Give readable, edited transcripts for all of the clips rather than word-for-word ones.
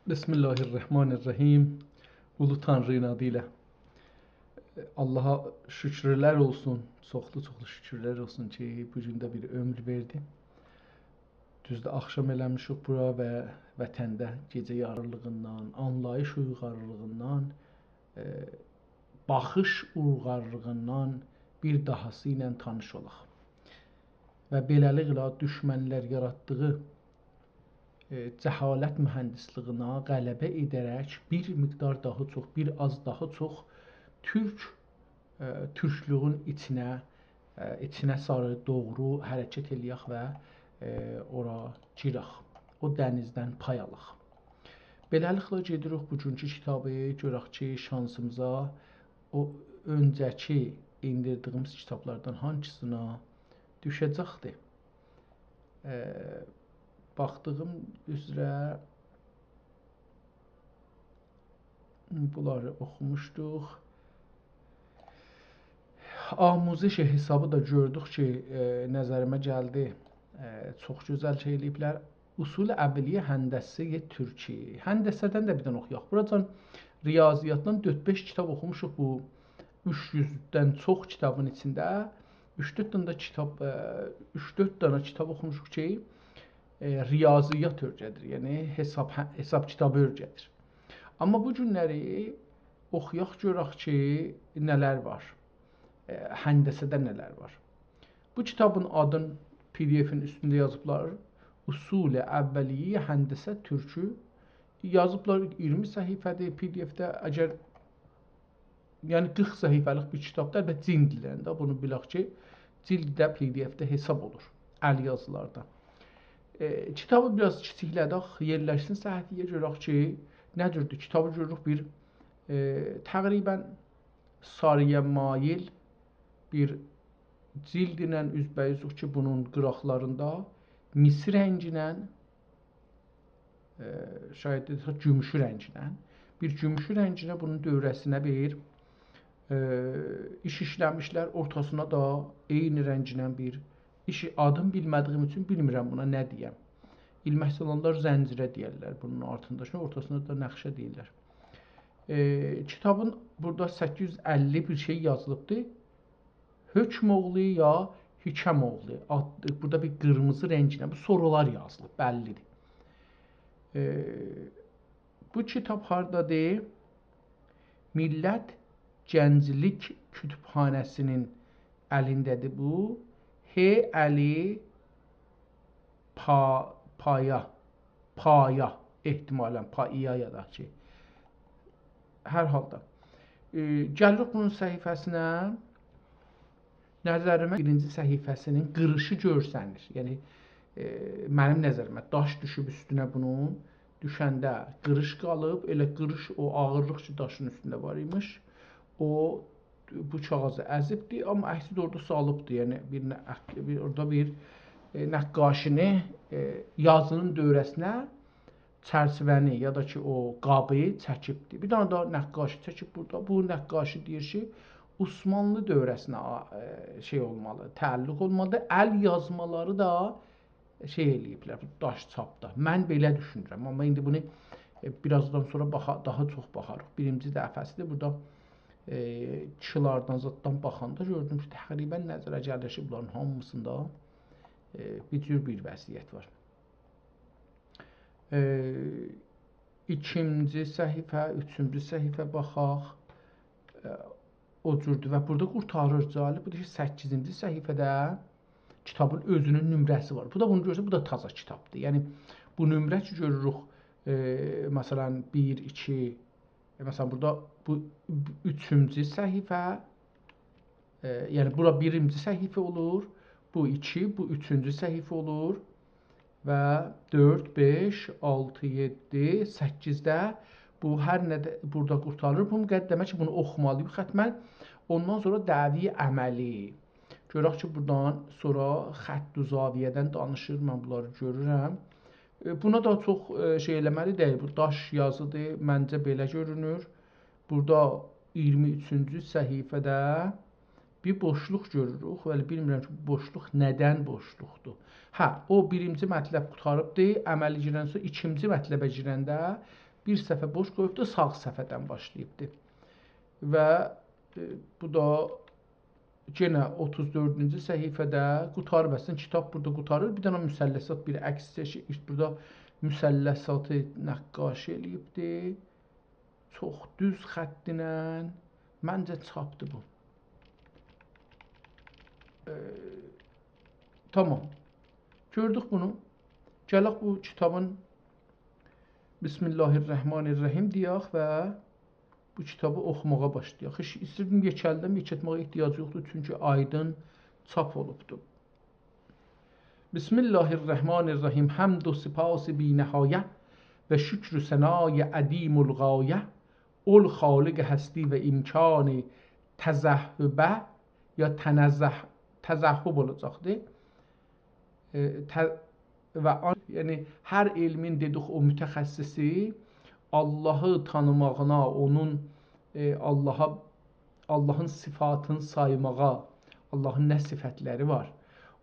Bismillahirrahmanirrahim. Ulu Tanrı'nın adıyla. Allah'a şükürler olsun. Çoxlu şükürler olsun ki bu gün də bir ömür verdi. Düzdür, axşam eləmişik bura və vətəndə gecə yarılığından, anlayış uyğarlığından, baxış uyğarlığından bir dahası ilə tanış olaq. Və beləliklə düşmənlər yaratdığı cəhalət mühəndisliğinə qələbə edərək bir miqdar daha çox, bir az daha çox türklüğün içinə sarı doğru hərəkət eləyək və ora girək. O dənizdən pay alaq. Beləliklə gedirik bugünkü kitabı, görək ki, şansımıza o öncəki indirdiyimiz kitablardan hansına düşəcəkdir. Baxdığım üzrə bunları oxumuşduq. Amuziş hesabı da gördük ki, nəzərimə gəldi. Çox gözəl şey eləyiblər. Usul-i əvvəliyyə həndəsə türki. Həndəsədən də bir dənə oxuyaq. Buracan riyaziyyatdan 4-5 kitab oxumuşuq bu 300-dən çox kitabın içində. 3-4 dənə kitab oxumuşuq ki, riyaziyyat örgədir, yəni hesab kitabı örgədir. Amma bu günləri oxuyaq görək ki, nələr var, həndəsədə nələr var. Bu kitabın adını PDF-in üstündə yazıblar, Usul-i Əvvəliyyə Həndəsə Türkü. Yazıblar 20 səhifədir PDF-də, əgər yəni 40 səhifəlik bir kitabdır, əlbəttə cild dilində, bunu bilək ki, cilddə PDF-də hesab olur, əl yazılarda. Kitabı biraz kiçiklədək, yerləşsin səhifəyə görək ki, nədirdir? Kitabı görürük bir təqribən sarıya mail bir cild ilə üzbəyizik ki, bunun qıraqlarında mis rənginə, şayad desək gümüşü rənginə, bir gümüşü rənginə bunun dövrəsinə bir iş işləmişlər, ortasına da eyni rənginə bir işi adını bilmədiyim üçün bilmirəm buna nə deyəm. İlməhs olanlar zəncirə deyərlər bunun altında, ortasında da nəqşə deyirlər. Kitabın burada 850 bir şey yazılıbdır. Hökmoğlu ya Hikəmoğlu adlı, burada bir qırmızı rənginə bu sorular yazılıb, bəllidir. Bu kitab hardadır? Millət Gənclik Kütüphanəsinin əlindədir bu. H. Əli Paya ehtimalən Paya ya da ki. Hər halda. Gəlirik bunun səhifəsinə. Nəzərimə birinci səhifəsinin qırışı görsənir. Yəni, mənim nəzərimə daş düşüb üstünə bunun. Düşəndə qırış qalıb. Elə qırış o ağırlıq ki daşın üstündə var imiş. O bu kağızı əzibdir, amma əksi də orada salıbdır. Yəni, orada bir nəqqaşini yazının dövrəsinə çərçivəni ya da ki o qabı çəkibdir. Bir dənə daha nəqqaşı çəkib burada. Bu nəqqaşı deyir ki, Osmanlı dövrəsinə şey olmalı, təəlluq olmalıdır. Əl yazmaları da şey eləyiblər, daş çapda. Mən belə düşünürəm, amma indi bunu birazdan sonra daha çox baxarıq. Birinci dəfəsidir. Burada kişilərdən, zaddan baxanda gördüm ki, təqribən nəzərə gəlir ki, bunların hamısında bir cür bir vəziyyət var. İkinci səhifə, üçüncü səhifə baxaq. O cürdür və burada qurtarır. Cəlib budur ki, 8-ci səhifədə kitabın özünün nömrəsi var. Bu da bunu görürsə, bu da taza kitabdır. Yəni, bu nömrə ki, görürük, məsələn, 1, 2, məsələn, burada bu 3-cü səhifə, yəni, bura 1-ci səhifə olur, bu 2, bu 3-cü səhifə olur və 4, 5, 6, 7, 8-də bu hər nədə burada qurtarır. Bu müqəddəmə ki, bunu oxumalıyıq xətmən. Ondan sonra dəvi əməli. Görək ki, buradan sonra xətt-ü zaviyyədən danışır, mən bunları görürəm. Buna da çox şey eləməli deyil, bu daş yazıdır, məncə belə görünür. Burada 23-cü səhifədə bir boşluq görürük. Vəli bilmirəm ki, bu boşluq nədən boşluqdur. Hə, o birinci mətləb qutarıbdır, əməli girəndə, ikinci mətləbə girəndə bir səhifə boş qoyubdur, sağ səhifədən başlayıbdır. Və bu da yenə 34-cü səhifədə qutarıb, əslində kitab burada qutarır. Bir dənə müsəlləsat, bir əks çəkib, burada müsəlləsatı nəqqaş eləyibdir. Çox düz xəttinə, məncə çapdır bu. Tamam. Gördük bunu. Gələk bu kitabın Bismillahirrahmanirrahim deyək və bu kitabı oxumağa başlayaq. Heç istəyirdim yekəldən yekətməyə ehtiyac yoxdur, çünki aydın çap olubdur. Bismillahirrahmanirrahim. Həmd və sipas bi nəhayə və şükr sənay ədimul qayə. Ol xaliq həsti və imkanı təzəhhübə ya təzəhhüb olacaqdır. Və yəni hər elmin dedik o mütəxəssisi Allahı tanımağına, onun Allahın sifatını saymağa, Allahın nə sifətləri var,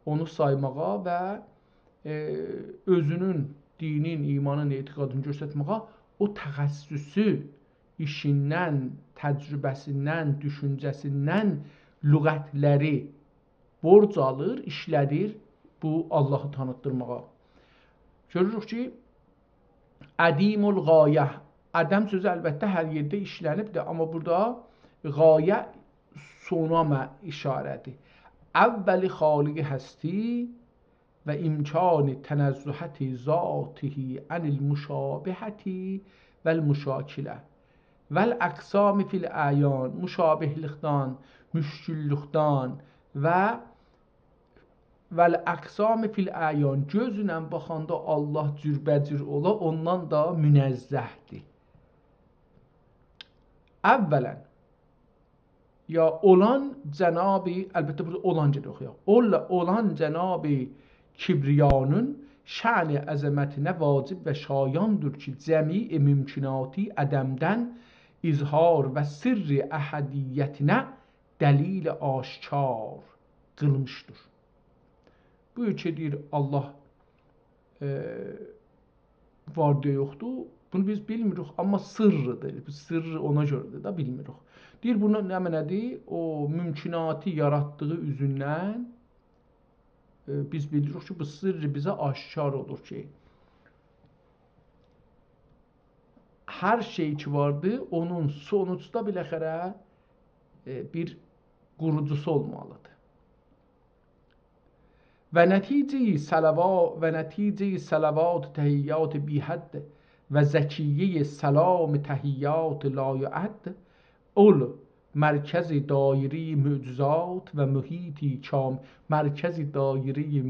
onu saymağa və özünün dinin, imanın, etiqadını göstərməyə o təxəssüsü işindən, təcrübəsindən, düşüncəsindən lüğətləri borc alır, işlədir bu Allahı tanıtdırmağa. Görürük ki, ədimul qayə, ədəm sözü əlbəttə hər yerdə işlənibdir, amma burada qayə sona işarədir. Əvvəli xaliqi həsti və imkanı tənəzzühəti zatihi ənil müşabihəti vəl müşakilə vəl əqsami fil əyan, müşabihlikdən, müşküllükdən və vəl əqsami fil əyan, gözünlə baxanda Allah cürbəcür ola, ondan da münəzzəhdir. Əvvələn, ya olan cənab-ı, əlbəttə burada olan gədə oxuyaq, olan cənab-ı kibriyanın şən-i əzəmətinə vacib və şayandır ki, cəmi-i mümkünatı ədəmdən izhar və sirri əhədiyyətinə dəlil aşkar qılmışdır. Buyur ki, deyir Allah var deyə yoxdur. Bunu biz bilmirik, amma sırrıdır. Bu sırrı ona görədir da bilmirik. Deyir, bunu nə mənədir? O mümkünatı yaratdığı üzündən biz bilirik ki, bu sırrı bizə aşkar olur ki, hər şey ki vardır, onun sonuçda biləxərə bir qurucusu olmalıdır. Və nəticəyi salavat təhiyyat bihədd və zəkiyyə salam təhiyyat la yuədd ol mərkəzi dairi mücizat və mühiti mərkəzi dairi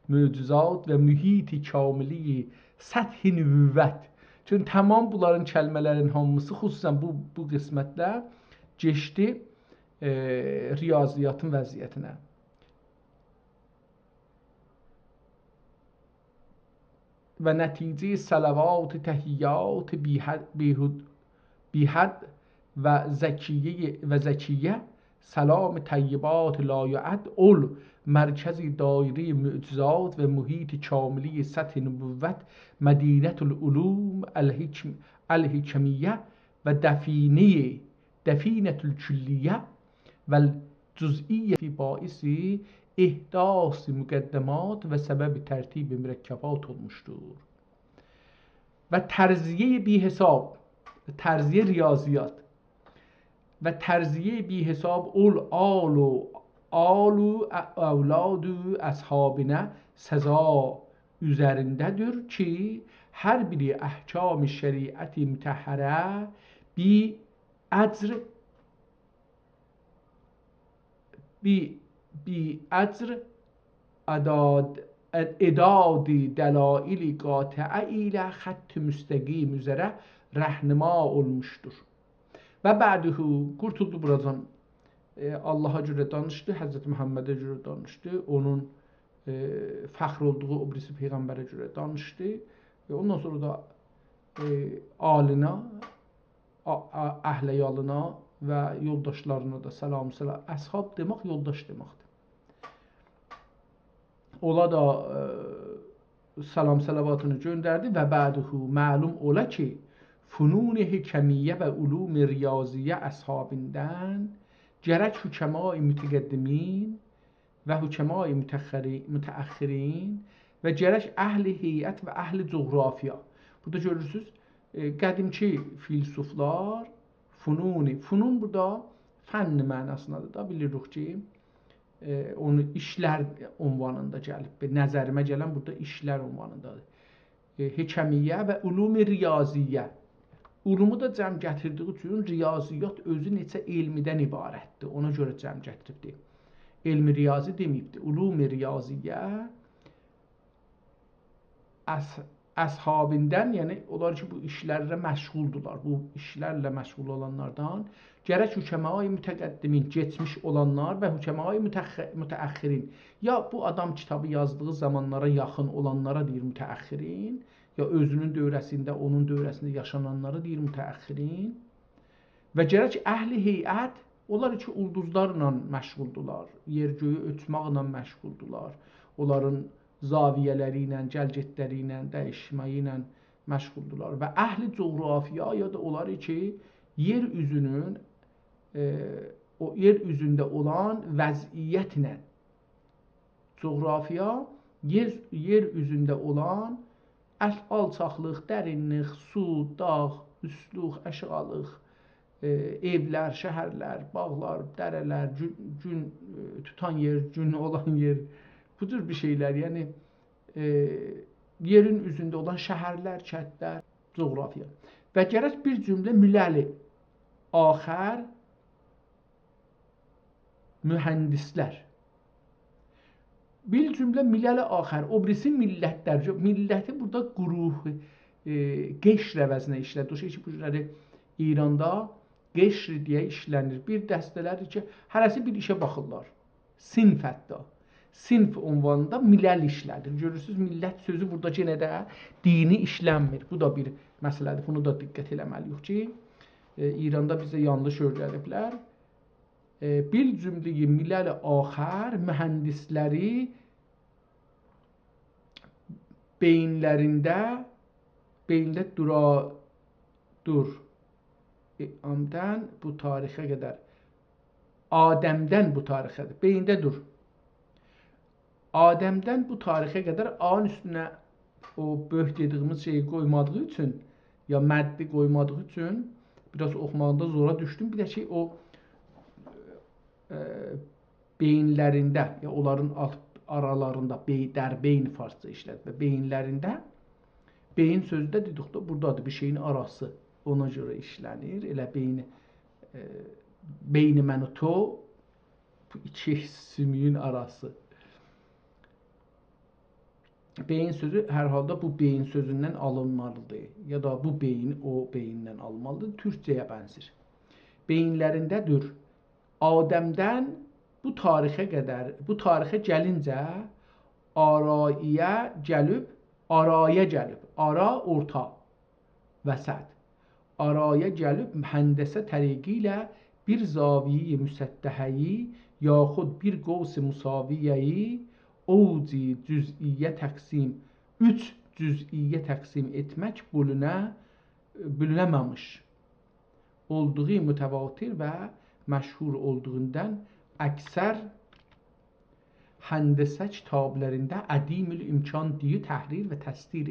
mücizat və mühiti kamili səthi nüvvət. Çünki tamam bunların kəlmələrin hamısı xüsusən bu qismətdə geçdi riyaziyyatın vəziyyətinə. Və nəticə salavat təhiyyat bihədd və zəkiyyə salam təyyibat la yuədd ol mərkəzi dairi mücizat və mühit kamili səthi nübüvvət mədinətul ulum əl-hikmiyyə və dəfinətül külliyyə və cüz'iyyə fi baisi ihdas müqəddemat və səbəb tərtib mürəkkəbat olmuşdur. Və tərziyə bihesab, tərziyə riyaziyyat və tərziyə bihesab ol alu əvladu əshabinə səza üzərindədir ki, hər biri əhkam-ı şəriəti mütəhhərə bi əcr edadi dəlaili qatiə ilə xətt müstəqim üzərə rəhnima olmuşdur. Və bəduhu, qurtuldu buradan Allaha görə danışdı, Həzrəti Muhammedə görə danışdı, onun fəxr olduğu o birisi Peyğəmbərə görə danışdı və ondan sonra da alinə, əhlə-yalına və yoldaşlarına da salam, əshab demək yoldaş deməkdir. Ola da salam salavatını göndərdi və bəduhu məlum ola ki, funun hekemiyyə və ulum riyaziyyə əshabindən gərək hükəma-i mütəqəddimin və hükəma-i mütəəxxirin və gərək əhli heyət və əhli coğrafiya. Burada görürsünüz, qədimki filsuflar funun burada fənn mənasındadır da, bilirik ki, onu işlər ünvanında gəlib. Nəzərimə gələn burada işlər ünvanındadır. Hekəmiyyə və ulum riyaziyyə. Ulumu da cəm gətirdiyi üçün riyaziyyat özü neçə elmidən ibarətdir. Ona görə cəm gətiribdir. Elmi riyazi deməyibdir. Ulum riyaziyyə əshabindən, yəni onlar ki, bu işlərlə məşğuldurlar. Bu işlərlə məşğul olanlardan gərək hükəma-i mütəqəddimin, geçmiş olanlar və hükəma-i mütəəxxirin. Ya bu adam kitabı yazdığı zamanlara yaxın olanlara deyir mütəəxxirin, ya özünün dövrəsində, onun dövrəsində yaşananları deyir mütəəxxirin. Və gərək əhli heyət, onlar ki, ulduzlarla məşğuldurlar, yer-göyü ölçməklə məşğuldurlar, onların zaviyələri ilə, gəlgetləri ilə, dəyişməyi ilə məşğuldurlar. Və əhli coğrafiya ya da onlar ki, yer üzünün o yer üzündə olan vəziyyətlə, coğrafiya yer üzündə olan alçaqlıq, dərinlik, su, dağ, üstlük, aşağılıq, evlər, şəhərlər, bağlar, dərələr, gün tutan yer, gün olan yer, bu cür bir şeylər, yəni yerin üzündə olan şəhərlər, kəndlər, coğrafiya. Və gərək bir cümlə müləli, axər, mühəndislər. Bir cümlə milləli axər, o birisi millətlər. Milləti burada quruh, qeşr əvəzinə işlədir. O şey ki, bu cürləri İranda qeşr deyə işlənir. Bir dəstələrdir ki, hərəsi bir işə baxırlar. Sinf hətta. Sinf ünvanında milləl işlədir. Görürsünüz, millət sözü burada yenə də dini işlənmir. Bu da bir məsələdir. Bunu da diqqət eləməliyik ki, İranda bizə yanlış öyrədiblər. Bir cümləyi milləl axər mühəndisləri beyinlərində dur. Amdən bu tarixə qədər. Adəmdən bu tarixədir. Beyində dur. Adəmdən bu tarixə qədər A-nın üstünə o böyük dediyimiz şeyi qoymadığı üçün, ya məddi qoymadığı üçün biraz oxumağında zora düşdüm. Bir də ki, o beyinlərində, ya onların alt aralarında dərbeyn farsça işlədir və beyinlərində, beyin sözü də dedikdə buradadır, bir şeyin arası ona görə işlənir. Elə beyni mən to, bu iki sümüyün arası. Beyin sözü hər halda bu beyin sözündən alınmalıdır, ya da bu beyin o beyindən alınmalıdır, türkcəyə bənzir. Beyinlərindədir. Adəmdən bu tarixə qədər, bu tarixə gəlincə araya gəlib, ara orta, vəsət. Araya gəlib mühəndəsə təriqi ilə bir zaviyə müsəttəhəyi yaxud bir qovs müsaviyyəyi ovci cüz'iyyə təqsim, 3 cüz'iyyə təqsim etmək bölünəməmiş olduğu mütəvatir və məşhur olduğundan əksər həndəsə kitablərində ədimül imkan diye təhrir və təsdir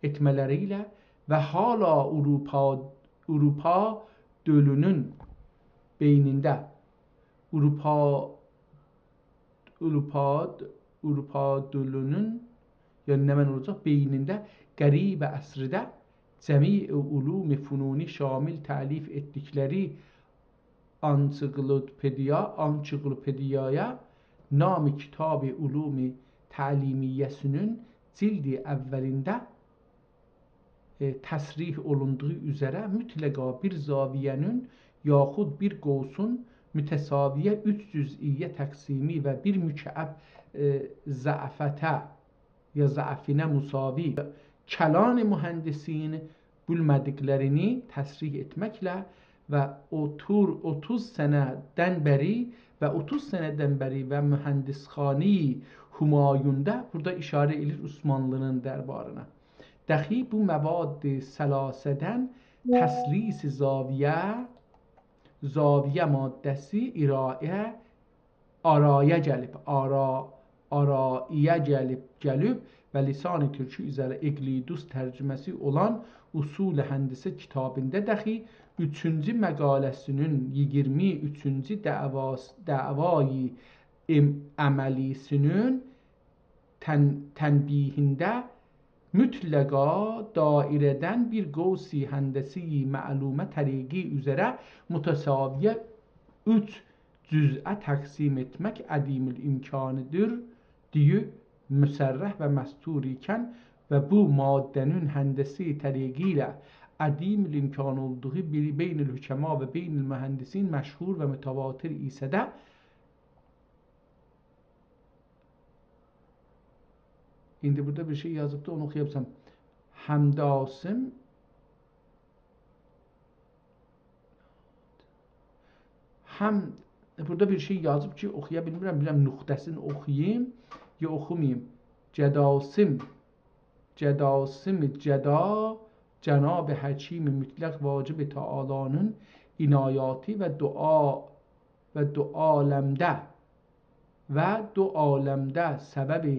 etmələri ilə və hala Avropa dölünün beynində Avropa dölünün, yəni nə mən olacaq, beynində qərib əsrdə cəmi ulum fununi şamil təlif etdikləri ansiklopediyaya nami kitab-ı ulum təlimiyyəsinin cildi əvvəlində təsrih olunduğu üzərə mütləqa bir zaviyənin yaxud bir qovsun mütəsaviyə 3 cüz'iyyə təqsimi və bir mükəəb zəafətə ya zəafinə musavi kəlan mühəndisin bilmədiklərini təsrih etməklə və 30 sənədən bəri və mühəndisxani Humayunda, burada işarə edir Osmanlının dərbarına. Dəxi bu məvad səlasədən təslis zaviyə maddəsi araya gəlib və lisan-ı türkü üzrə Eqlidus tərcüməsi olan Usul-i Həndəsə kitabında dəxi 3-cü məqaləsinin 23-cü dəvayı əməlisinin tənbihində mütləqa dairədən bir qavsi həndəsi məlumə təriqi üzrə mütəsaviyə 3 cüz'ə təqsim etmək ədimül imkanıdır diye müsərrəh və məstur ikən və bu maddənin həndəsi təriqi ilə ədimül imkan olduğu beynül hükəma və beynül mühəndisin məşhur və mütəvatir isə də indi burada bir şey yazıbdı, onu oxuyabsam. Həmdasim burada bir şey yazıb ki, oxuya bilmirəm, nöqtəsini oxuyayım ya oxumayayım. Cədasim cəda Cənab-ı Həkim mütləq vacib Teala'nın inayati və dua aləmdə səbəbi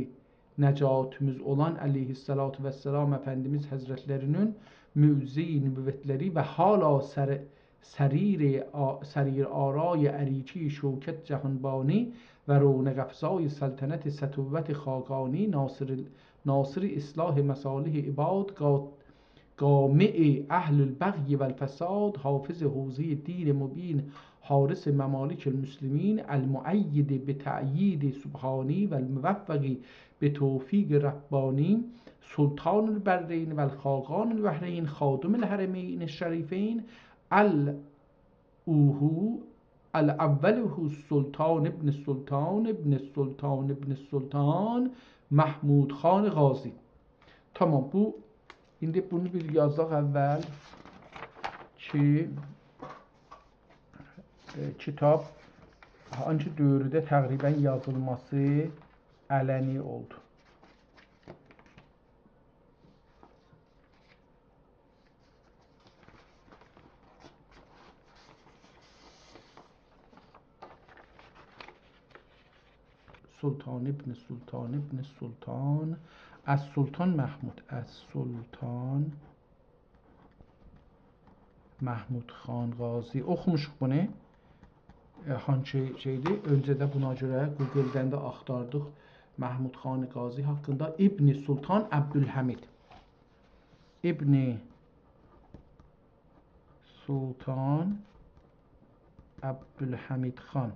nəcatımız olan əleyhissalatu vesselam Efendimiz Həzrətlərinin müjze-i nübüvvətləri və hala سریر آرای عریچی شوکت جهانبانی و رونق افزای سلطنت ستوت خاقانی ناصر اصلاح مصالح عباد قامع اهل البغی و الفساد حافظ حوزه دین مبین حارس ممالک المسلمین المؤید به تأیید سبحانی و الموفق به توفیق ربانی سلطان البرین و الخاقان البحرین خادم الحرمین الشریفین الاول سلطان ابن سلطان Mahmud Xan Qazi. Tamam, indi bunu bir yazaq əvvəl ki kitab hangi dövrdə təqribən yazılması ələni oldu. سلطان ابن سلطان از سلطان Mahmud Xan Qazi oxumuşuq bunu. Hangi şeydir? Öncədə buna görə Google-dən də axtardıq Mahmud Xan Qazi haqqında. İbn Sultan Abdülhamid. İbn Sultan Abdülhamid Xan.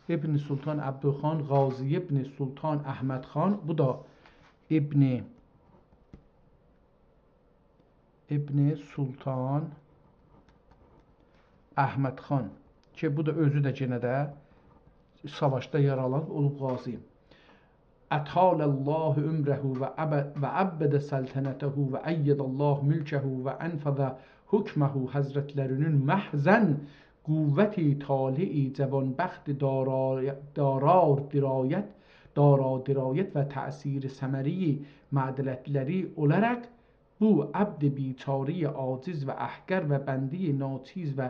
İbn Sultan Abdülxan Qazi İbn Sultan Əhməd Xan, bu da İbn Sultan Əhməd Xan ki, bu da özü də yenə də savaşda yaralan olub qazi. Əthalallahu ömrəhu və əbbədə səltənətəhu və əyyədəllahu mülkəhu və ənfəzə hükməhu həzrətlərinin məhzən qüvvəti tali'i cəvanbəxt darar dirayət və təsir səməri mədələtləri olaraq bu əbd biçari aciz və əhqər və bəndi naçiz və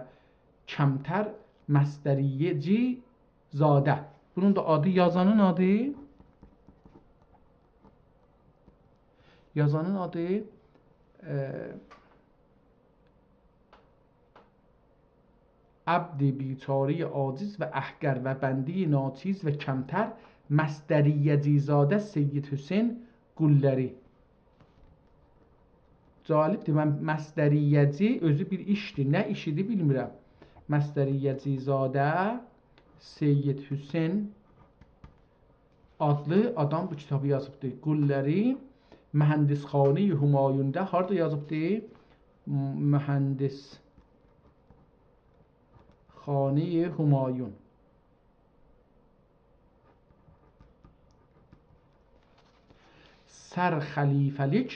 kəmtər məstəriyyəci zadə. Bunun da adı, yazanın adı عبد بیچاره عاجز و احقر و بنده ناچیز و کمتر مصدریه زاده Seyyid Hüseyn Qulləri. Calibdir, mən məsdəriyyəci özü bir işdir. Nə işidir bilmirəm. Məsdəriyyəci zadə Seyyid Hüseyn adlı adam bu kitabı yazıbdır. Qulləri Mühəndisxane Humayun'da harda yazıbdır? Mühəndisxane Humayun. Sərxəlifəlik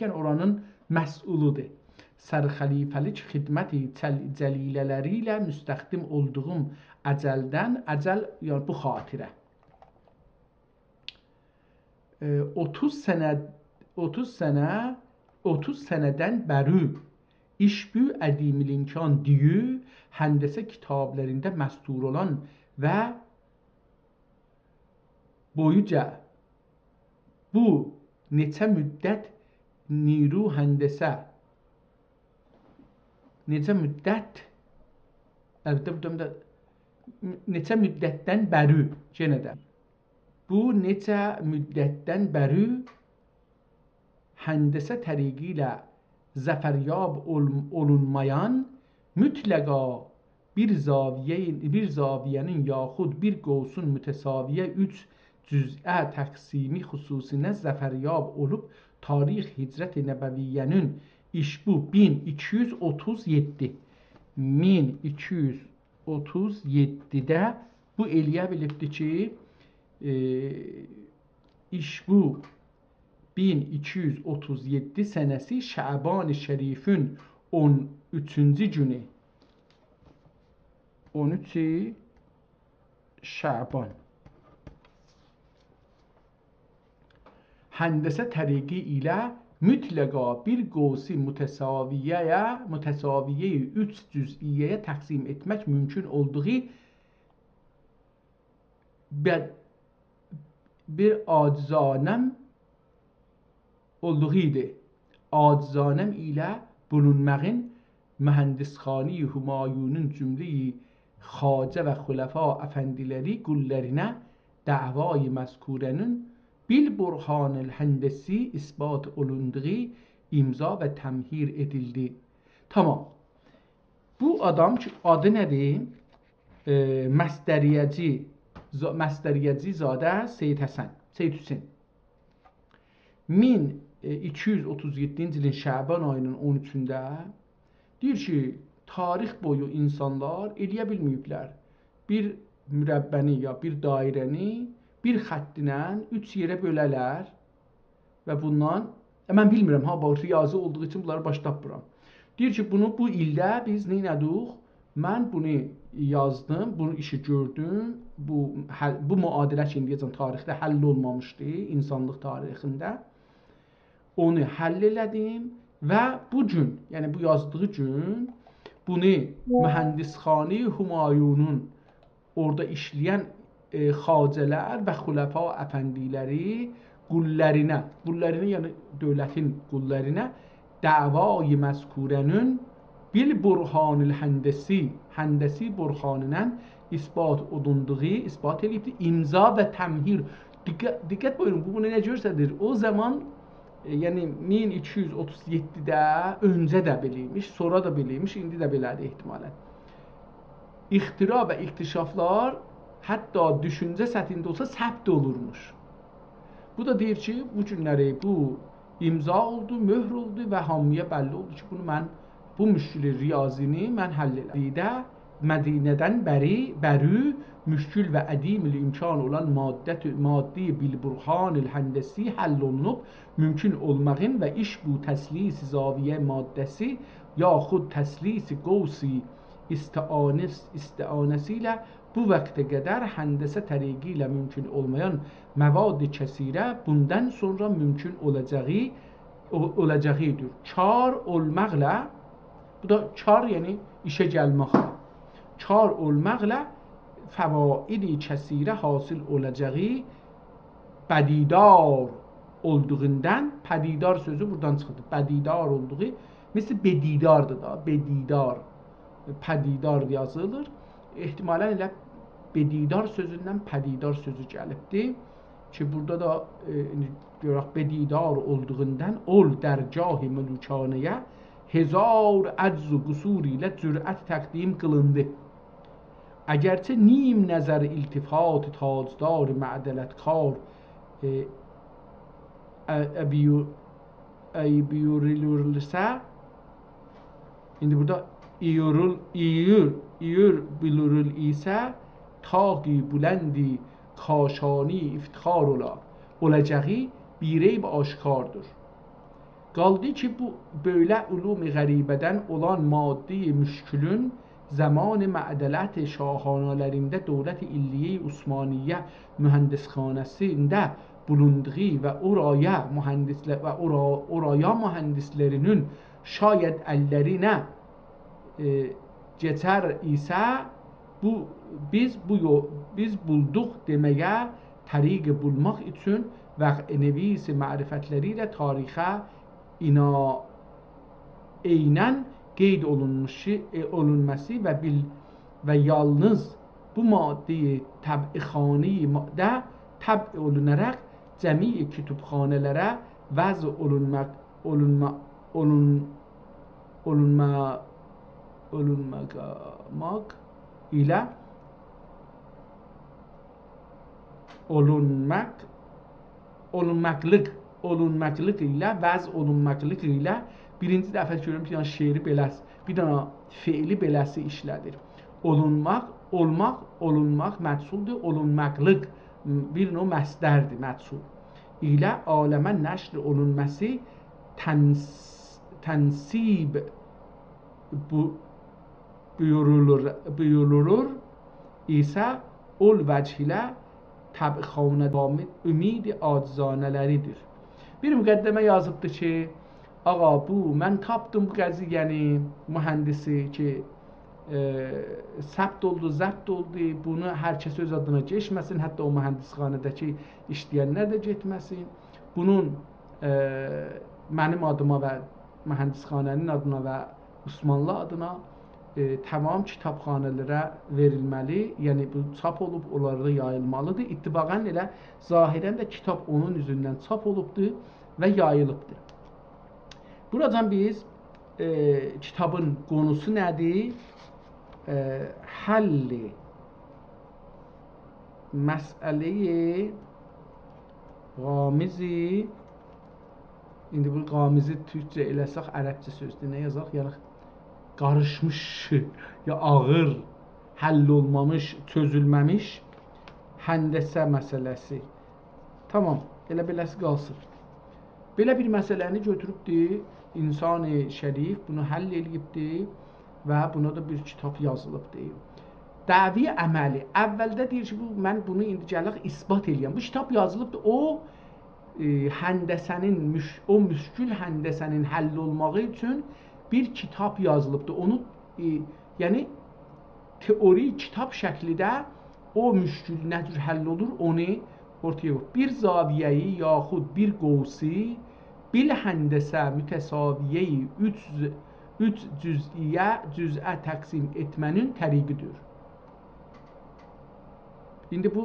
yəni oranın məsulidir. Sərxəlifəlik xidməti cəlilələri ilə müstəxdim olduğum əcəldən, əcəl yəni bu xatirə. 30 seneden beri iş bu ədimil imkan diyu həndəsə kitablarında məstur olan və boyuca bu neçə müddət niru həndəsə neçə müddətdən bəri yenə də bu neçə müddətdən bəri həndəsə təriqi ilə zəfəryab olunmayan mütləqa bir zaviyənin yaxud bir qovsun mütəsaviyə 3 cüz'ə təqsimi xüsusinə zəfəryab olub tarix hicrət-i nəbəviyyənin iş bu 1237'də bu eləyə bilibdi ki iş bu 1237 sənəsi Şəban-ı Şərifin 13-cü günü 13 Şəban həndəsə təriqi ilə mütləqa bir qovsi mütəsaviyə 3 cüz'iyyəyə təqsim etmək mümkün olduğu bir acizanəm olduğudur. Acizanəm ilə bulunmağın mühəndisxani Humayunun cümleyi xacə və xüləfa əfəndiləri qullərinə davayı məzkurənin bil burhanil həndəsi isbat olunduğu imza və təmhir edildi. Tamam. Bu adam ki adı nədir? Məsdəriyyəci zadə Seyyid Hüseyn 1237-ci ilin Şəban ayının 13-də deyir ki, tarix boyu insanlar eləyə bilməyiblər. Bir mürəbbəni ya bir dairəni bir xəttinə 3 yerə bölələr və bundan mən bilmirəm ha, riyazi olduğu üçün bunları baş tapmıram. Deyir ki, bunu bu ildə biz neynədik? Mən bunu yazdım, bunu işi gördüm. Bu müadilə ki, indiyəcən tarixdə həll olmamışdı, insanlıq tarixində. Onu həll elədim və bu gün, yəni bu yazdığı gün bunu mühəndisxani Humayunun orada işləyən xacələr və xüləfa əfəndiləri qullərinə yəni dövlətin qullərinə davayı məzkurənin bil burhanil həndəsi burhanının isbat edildi, imza və təmhir. Diqqət buyurun, bu nə göstərir? O zaman yəni 1237-də öncə də bilirmiş, sonra da bilirmiş, indi də belədir ehtimalən. İxtira və iktişaflar hətta düşüncə səthində olsa səbt olurmuş. Bu da deyir ki, bu günləri bu imza oldu, möhr oldu və hamıya bəlli oldu ki, bunu mən bu müşkül riyazini mən həll elədim. Mədinədən bəri müşkül və ədimil imkan olan maddi bilburhanil həndəsi həll olunub, mümkün olmağın və iş bu təslis-i zaviyyə maddəsi yaxud təslis-i qovsi istianəsi ilə bu vaxta qədər həndəsə təriqi ilə mümkün olmayan məvad-i kəsirə bundan sonra mümkün olacağıdır. Kar olmaqla, bu da kar yəni işə gəlməklə, kar olmaqla fəvaid-i kəsirə hasil olacağı bədidar olduğundan, pədidar sözü buradan çıxdı, bədidar olduğu, mesela bedidardır da, bedidar, pədidar yazılır. Ehtimalən elə bedidar sözündən pədidar sözü gəlibdir ki, burada da görək bedidar olduğundan ol dərgah-ı mülkanəyə hezar əcz و qusur ilə cürət təqdim qılındı. Əgərçə nim nəzər iltifat tajdar mədələtkar əbiyurilürsə, indi burada İyur bilurul isə taqi buləndi kaşani iftixar olacağı bir reyb aşkardır. Qaldı ki, bu böyle ulum-i qəribədən olan maddi müşkülün zaman mədələt şahanələrində dövlət-i illiyə Osmaniyyə mühəndisxanəsində bulunduğu və oraya mühəndislər və oraya mühəndislərinin şayət əllərinə geçər isə biz bulduq deməyə təriqi bulmaq üçün və nevisi mərifətləri ilə tarixə eynən qeyd olunması və yalnız bu madde təbixani də təb'i olunaraq cəmi kütüpxanələrə vəz olunmaqlıq ilə vəz olunmaqlıq ilə birinci dəfə görürüm ki, yəni şeiri beləsi, bir dənə feili beləsi işlədir. Olunmaq məhsuldur, olunmaqlıq bir növ məsdərdir, məhsul. ilə aləmə nəşr olunması tənsib buyurulur isə ol vəcih ilə təbxanə ümid acizanələridir. Bir müqəddəmə yazıbdır ki, ağa mən tapdım bu qəziyyəni, mühəndisi ki, səbt oldu, zəbt oldu, bunu hər kəs öz adına geçməsin, hətta o mühəndisxanədəki işləyənlər də getməsin. Bunun mənim adıma və mühəndisxanənin adına və Osmanlı adına tamam kitabxanələrə verilməli, yəni bu çap olub, onlarda yayılmalıdır. İttibaqən elə zahirən də kitab onun üzündən çap olubdur və yayılıbdır. Buradan biz kitabın konusu nədir? Həlli məsələyi qamizi, indi bu qamizi türkcə eləsək ərəbcə sözdür, nə yazaq? Yəni qarışmış, ya ağır, həll olmamış, çözülməmiş həndəsə məsələsi. Tamam, elə beləsi qalsın. Belə bir məsələni götürübdür, İnsan-ı Şərif bunu həll eləyibdir və buna da bir kitab yazılıbdır. Dəvi əməli, əvvəldə deyir ki, mən bunu indi gələk isbat eləyəm. Bu kitab yazılıbdır, o həndəsənin, o müşkül həndəsənin həll olmağı üçün bir kitab yazılıbdır. Onu, yəni teori kitab şəklidə o müşkül nə cür həll olur, onu ortaya qoyur. Bir zaviyəyi yaxud bir qovsi bil həndəsə mütəsaviyeyi üç cüz'ə təqsim etmənin təriqidir. İndi bu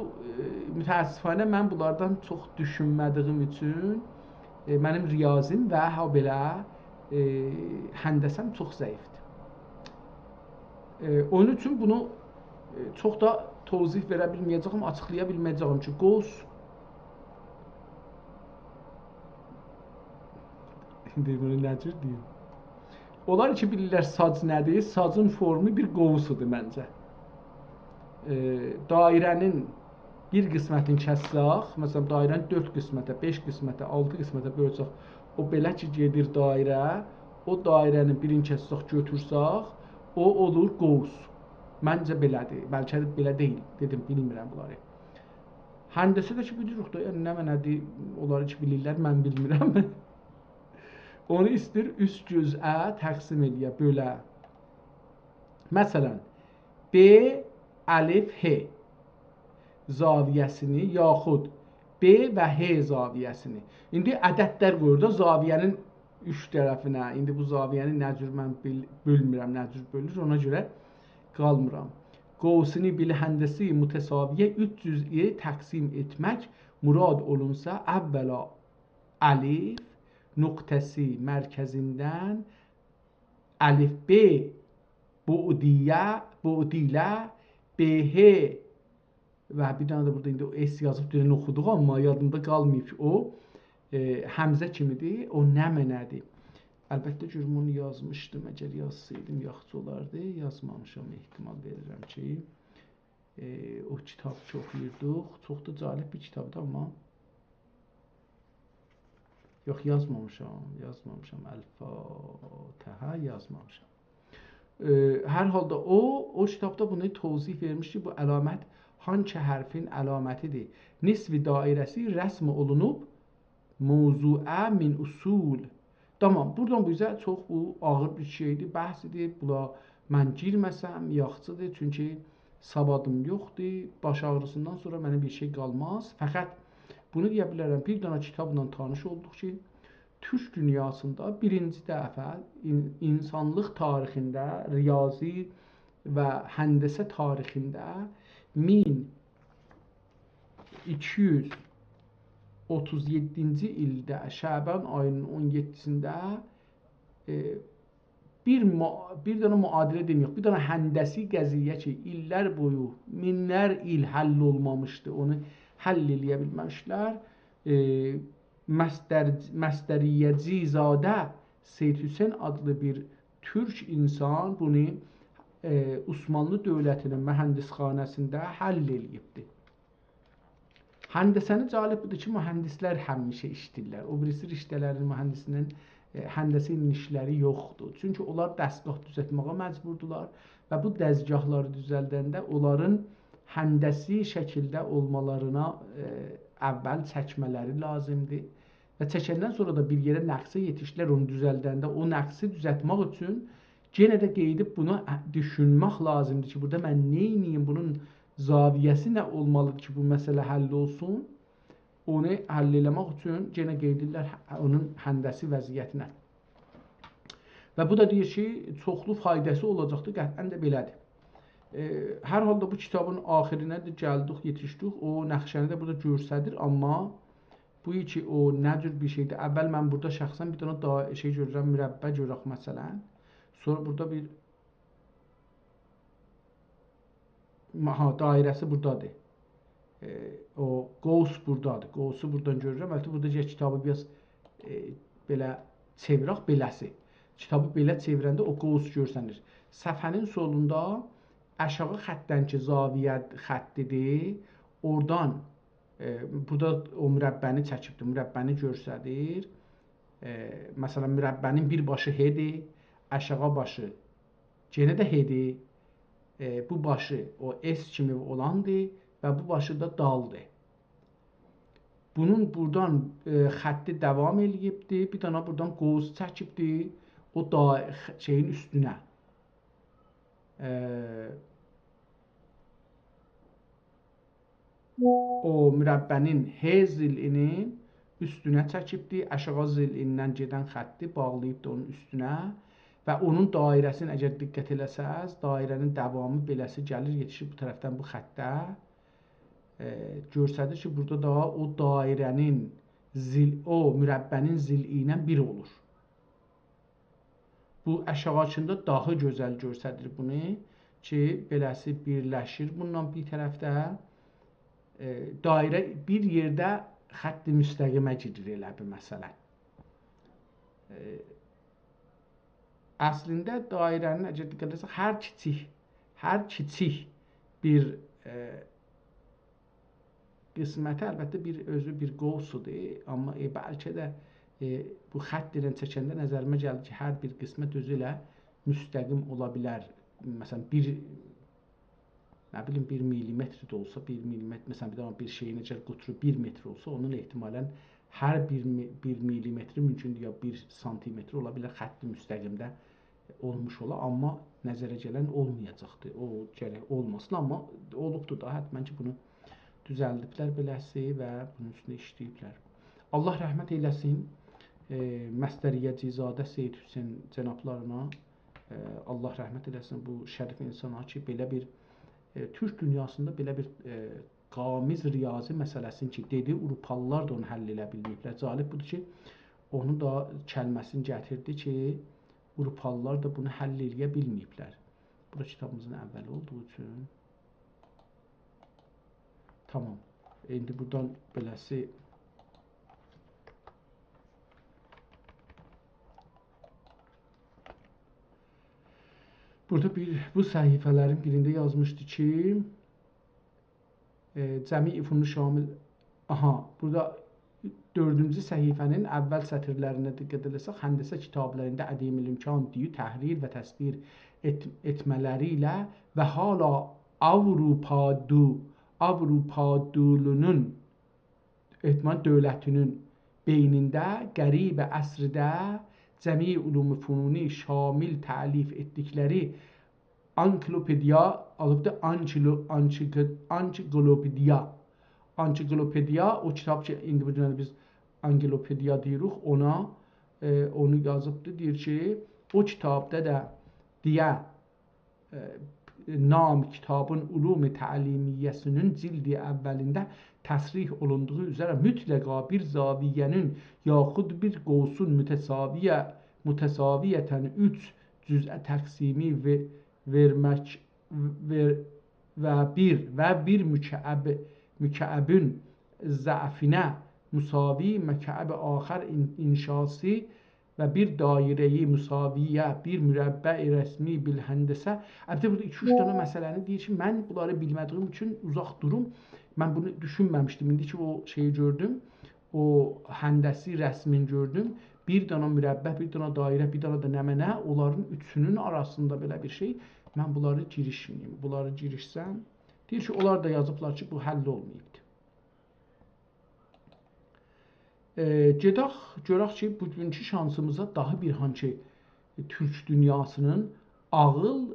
mütəəssifانə mən bunlardan çox düşünmədiyim üçün mənim riyazim və ha belə həndəsəm çox zəifdir. Onun üçün bunu çox da tozih verə bilməyəcəyim, açıqlaya bilməyəcəyim ki, qovs indi bunu nə cür deyim? Onlar ki bilirlər sac nədir? Sacın formu bir qovsudur məncə. Dairənin bir qismətini kəssək, məsələn dairəni 4 qismətə, 5 qismətə, 6 qismətə bölsək, o belə ki gedir dairə, o dairənin birini kəssək, götürsək, o olur qovs. Məncə belədir, bəlkə də belə deyil, dedim, bilmirəm bunları. Həndəsə də ki bilirik da, yəni nə mənədir, onları ki bilirlər, mən bilmirəm. Onu istir üst cüz'ə təqsim eləyə, bölə. Məsələn, B, əlif, H zaviyəsini, yaxud B və H zaviyəsini. İndi ədədlər qoyur da zaviyənin üç tərəfinə. İndi bu zaviyəni nə cür mən bölmürəm, nə cür bölür, ona görə qalmıram. Qovsini bil həndəsi mütəsaviyə üç cüz'iyə təqsim etmək murad olunsa, əvvəla əlif nöqtəsi mərkəzindən əlif B bu'dilə BH və bir dənə də burada indi S yazıb dilini oxuduq, amma yadımda qalmayıb ki, o həmzə kimidir, o nə mənədir? Əlbəttə görüm onu yazmışdım, əgər yazsaydım yaxşı olardı, yazmamışam, ehtimal verirəm ki, o kitab ki oxuyurduq, çox da cəlib bir kitabdır, amma yox yazmamışam, Əl-Fatihə yazmamışam. Hər halda o kitabda bunu tövzih vermiş ki, bu əlamət hansı hərfin əlamətidir. Nisvi dairəsi rəsm olunub mövzuə min usul. Tamam, buradan bu bizə çox bu ağır bir şeydir, bəhsidir. Bula mən girməsəm yaxşıdır, çünki savadım yoxdur. Baş ağrısından sonra mənə bir şey qalmaz. Fəqət bunu deyə bilərəm, bir dənə kitabla tanış olduq ki, Türk dünyasında birinci dəfə insanlıq tarixində, riyazi və həndəsə tarixində 1237-ci ildə Şəban ayının 17-sində bir dənə müadilə deməyək, bir dənə həndəsi qəziyyə ki, illər boyu, minlər il həll olmamışdı, onu həll eləyə bilməmişlər. Məstəriyyəci zadə Seyyid Hüseyn adlı bir türk insan bunu Osmanlı dövlətinin mühəndisxanasında həll eləyibdi. Həndəsəni cəlb budur ki, mühəndislər həmişə işləyirlər. O birisi riştələrin mühəndisinin həndəsənin işləri yoxdur. Çünki onlar dəstgah düzəltməyə məcburdular və bu dəzgahları düzəldəndə onların həndəsi şəkildə olmalarına əvvəl çəkmələri lazımdır və çəkəndən sonra da bir yerə nəqsə yetişdilər, onu düzəldəndə o nəqsi düzəltmək üçün yenə də qeydib bunu düşünmək lazımdır ki, burada mən nə edeyim, bunun zaviyəsi nə olmalıdır ki, bu məsələ həll olsun. Onu həll eləmək üçün yenə qeydirlər onun həndəsi vəziyyətinə. Və bu da deyir ki, çoxlu faydası olacaqdır, qətlən də belədir. Hər halda bu kitabın axirinə də gəldik, yetişdik. O nəqşəni də burada görsədir, amma bu ki, o nə cür bir şeydir. Əvvəl mən burada şəxsən bir dənə şey görürəm, mürəbbə görək məsələn. Sonra burada bir dairəsi buradadır. O qovs buradadır. Qovsu buradan görürəm. Əlbəttə burada kitabı biraz belə çevirək, beləsi. Kitabı belə çevirəndə o qovs görsənir. Səfhənin solunda aşağı xəttdən ki, zaviyə xəttidir. Oradan burada o mürəbbəni çəkibdir. Mürəbbəni görsədir. Məsələn, mürəbbənin bir başı H-dir, aşağı başı yenə də H-dir. Bu başı o S kimi olandır və bu başı da daldır. Bunun buradan xətti davam eləyibdir. Bir dənə buradan qovuz çəkibdir. O da şeyin üstünə. O mürəbbənin H zilinin üstünə çəkibdir. Aşağı zilindən gedən xətti bağlayıbdır onun üstünə. Və onun dairəsini əgər diqqət eləsəz, dairənin davamı beləsi gəlir, yetişir bu tərəfdən bu xəttə. Görsədir ki, burada da o dairənin, o mürəbbənin zili ilə bir olur. Bu əşağakında daha gözəl görsədir bunu ki, beləsi birləşir bundan bir tərəfdə. Dairə bir yerdə xətti müstəqimə girir elə bir məsələn. Əslində dairənin əgər diqqət etsək, hər kiçik bir qisməti əlbəttə özü bir qovsudur, amma bəlkə də bu xətt ilə çəkəndə nəzərimə gəldi ki, hər bir qismət özü ilə müstəqim ola bilər. Məsələn, nə bilim, 1 milimetr də olsa, 1 milimetr, məsələn, bir şeyin əgər qutru 1 metr olsa, onun ehtimalən hər 1 milimetri mümkündür, ya 1 santimetr ola bilər, xətti müstəqimdə olmuş ola, amma nəzərə gələn olmayacaqdır. O gərək olmasın, amma olubdur da, hətmən ki, bunu düzəldiblər beləsi və bunun üstündə işləyiblər. Allah rəhmət eyləsin Məstəriyyəcizadə Seyyid Hüseyn cənablarına, Allah rəhmət eyləsin bu şərif insana ki, belə bir Türk dünyasında belə bir qamiz riyazi məsələsini ki, dedi, Avropalılar da onu həll elə bilməyiblər. Cəlib budur ki, onu da kəlməsini gətirdi ki, Avropalılar da bunu həll eləyə bilməyiblər. Bu da kitabımızın əvvəli olduğu üçün. Tamam. İndi buradan beləsi burada bu səhifələrin birində yazmışdı ki, cəmi ifunu şamil, burada 4-cü səhifənin əvvəl sətirlərinə diqqət etsək, Həndəsə kitablarında ədimil imkan deyə təhrir və təsvir etmələri ilə və hala Avrupadulunun etman dövlətinin beynində qəribə əsrdə cəmi ulum-u fununi şamil təlif etdikləri ansiklopediya alıbdır, Ansiklopediya o kitab ki, indi bu günə biz ansiklopediya deyirik, onu yazıbdır, deyir ki, o kitabda da deyə nam kitabın ulum-i təlimiyyəsinin cildi əvvəlində təsrih olunduğu üzərə mütləqa bir zaviyyənin yaxud bir qovsun mütəsaviyyətən 3 cüz'ə təqsimi vermək və bir mükəəbün zəfinə müsavi mükəəb axər inşası və bir dairəyi müsaviyə, bir mürəbbəi rəsmi bil həndəsə. Əlbəttə burada 2-3 dənə məsələni deyir ki, mən bunları bilmədiyim üçün uzaq durum. Mən bunu düşünməmişdim. İndi ki, o şeyi gördüm, o həndəsi rəsmin gördüm. Bir dənə mürəbbə, bir dənə dairə, bir dənə də nəmənə, onların üçünün arasında belə bir şey. Mən bunları girişməyim. Bunları girişsəm, deyir ki, onlar da yazıblar ki, bu həll olmayıbdır. Gedək, görək ki, bugünkü şansımıza daha bir hansı türk dünyasının ağıl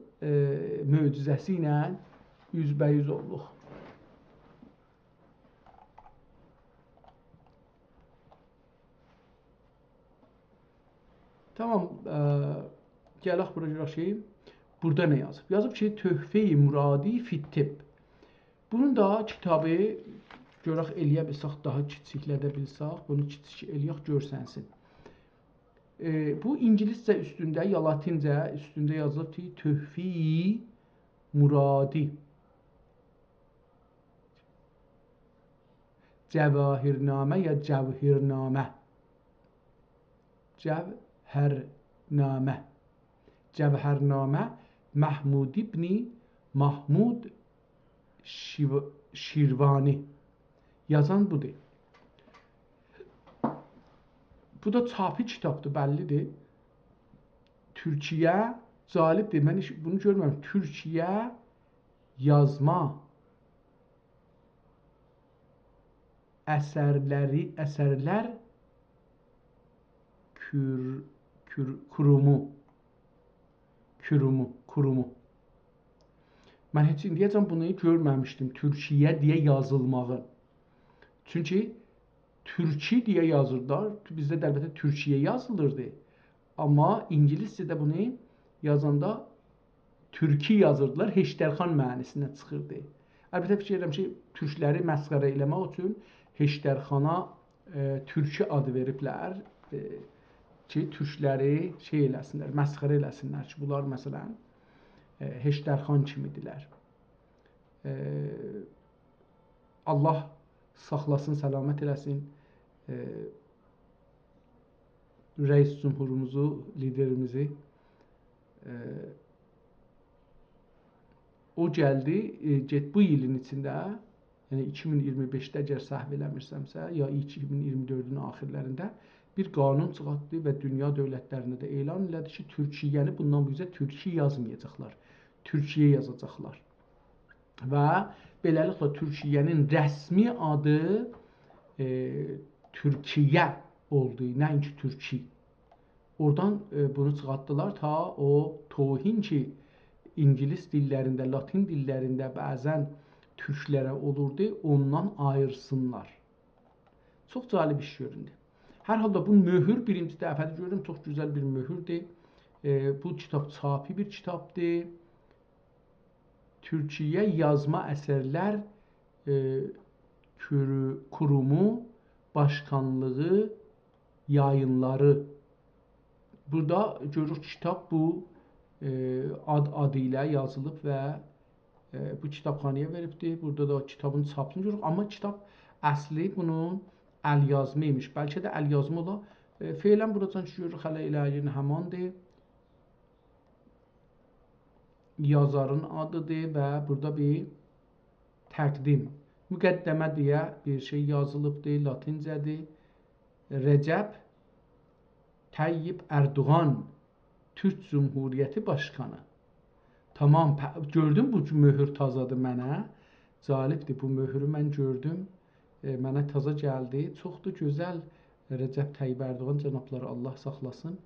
möcüzəsi ilə üzbəyüz olduq. Tamam, gələk bura görək ki, burada nə yazıb? Yazıb ki, Töhfə-i Muradi fit-Tibb. Bunun da kitabı görək eləyə bilsək, daha kiçiklədə bilsək, bunu kiçik eləyək, görsənsin. Bu ingiliscə üstündə, ya latincə üstündə yazılıb ki, Töhfə-i Muradi. Cəvahirnamə ya Cəvhirnamə. Cəvhərnamə Mahmud ibn Mahmud Şirvani. Yazan budur. Bu da çapı kitabdır, bəllidir. Türkiyə, calibdir, mən bunu görməm. Türkiyə yazma əsərlər kurumu. Mən heç indiyəcən bunu görməmişdim, Türkiyə deyə yazılmağı. Çünki Türki deyə yazırlar, bizdə əlbəttə Türkiyə yazılırdı. Amma ingiliscədə bunu yazanda Türki yazırdılar, Heştərxan mənasına çıxırdı. Əlbəttə fikir edirəm ki, türkləri məsxərə eləmək üçün Heştərxana Türki adı veriblər ki, türkləri şey eləsinlər, məsxərə eləsinlər ki, bunlar məsələn Heştərxan kimidirlər. Allah saxlasın, səlamət eləsin rəis cümhurumuzu, liderimizi. O gəldi, bu ilin içində, yəni 2025-də əgər səhv eləmirsəmsə, ya 2024-ün axirlərində bir qanun çıxartdı və dünya dövlətlərində də elan elədi ki, Türkiyəni bundan bu üzrə Türkiyə yazmayacaqlar, Türkiyə yazacaqlar. Və beləliklə Türkiyənin rəsmi adı Türkiyə oldu, nəinki Türki. Oradan bunu çıxartdılar ta o tohin ki, İngilis dillərində, Latin dillərində bəzən türklərə olurdu, ondan ayırsınlar. Çox cəlib iş göründü. Hər halda bu möhür birinci dəfədə görürüm, çox gözəl bir möhürdür. Bu kitab çapı bir kitabdır. Türkiyə yazma əsərlər kurumu başkanlığı yayınları. Burada görürük kitab bu adı ilə yazılıb və bu kitabxanaya veribdir. Burada da kitabın çapını görürük. Amma kitab əsli bunun əlyazma imiş. Bəlkə də əlyazma ola. Feylən buradan görürük, hələ ilayin həmandır. Yazarın adıdır və burada bir təqdim, müqəddəmə deyə bir şey yazılıbdır, latincədir. Recep Tayyip Erdoğan Türk Cumhuriyyəti Başkanı. Tamam, gördüm bu möhür tazadır mənə. Cəlibdir, bu möhürü mən gördüm. Mənə taza gəldi. Çox da gözəl Recep Tayyip Erdoğan cənabları, Allah saxlasın.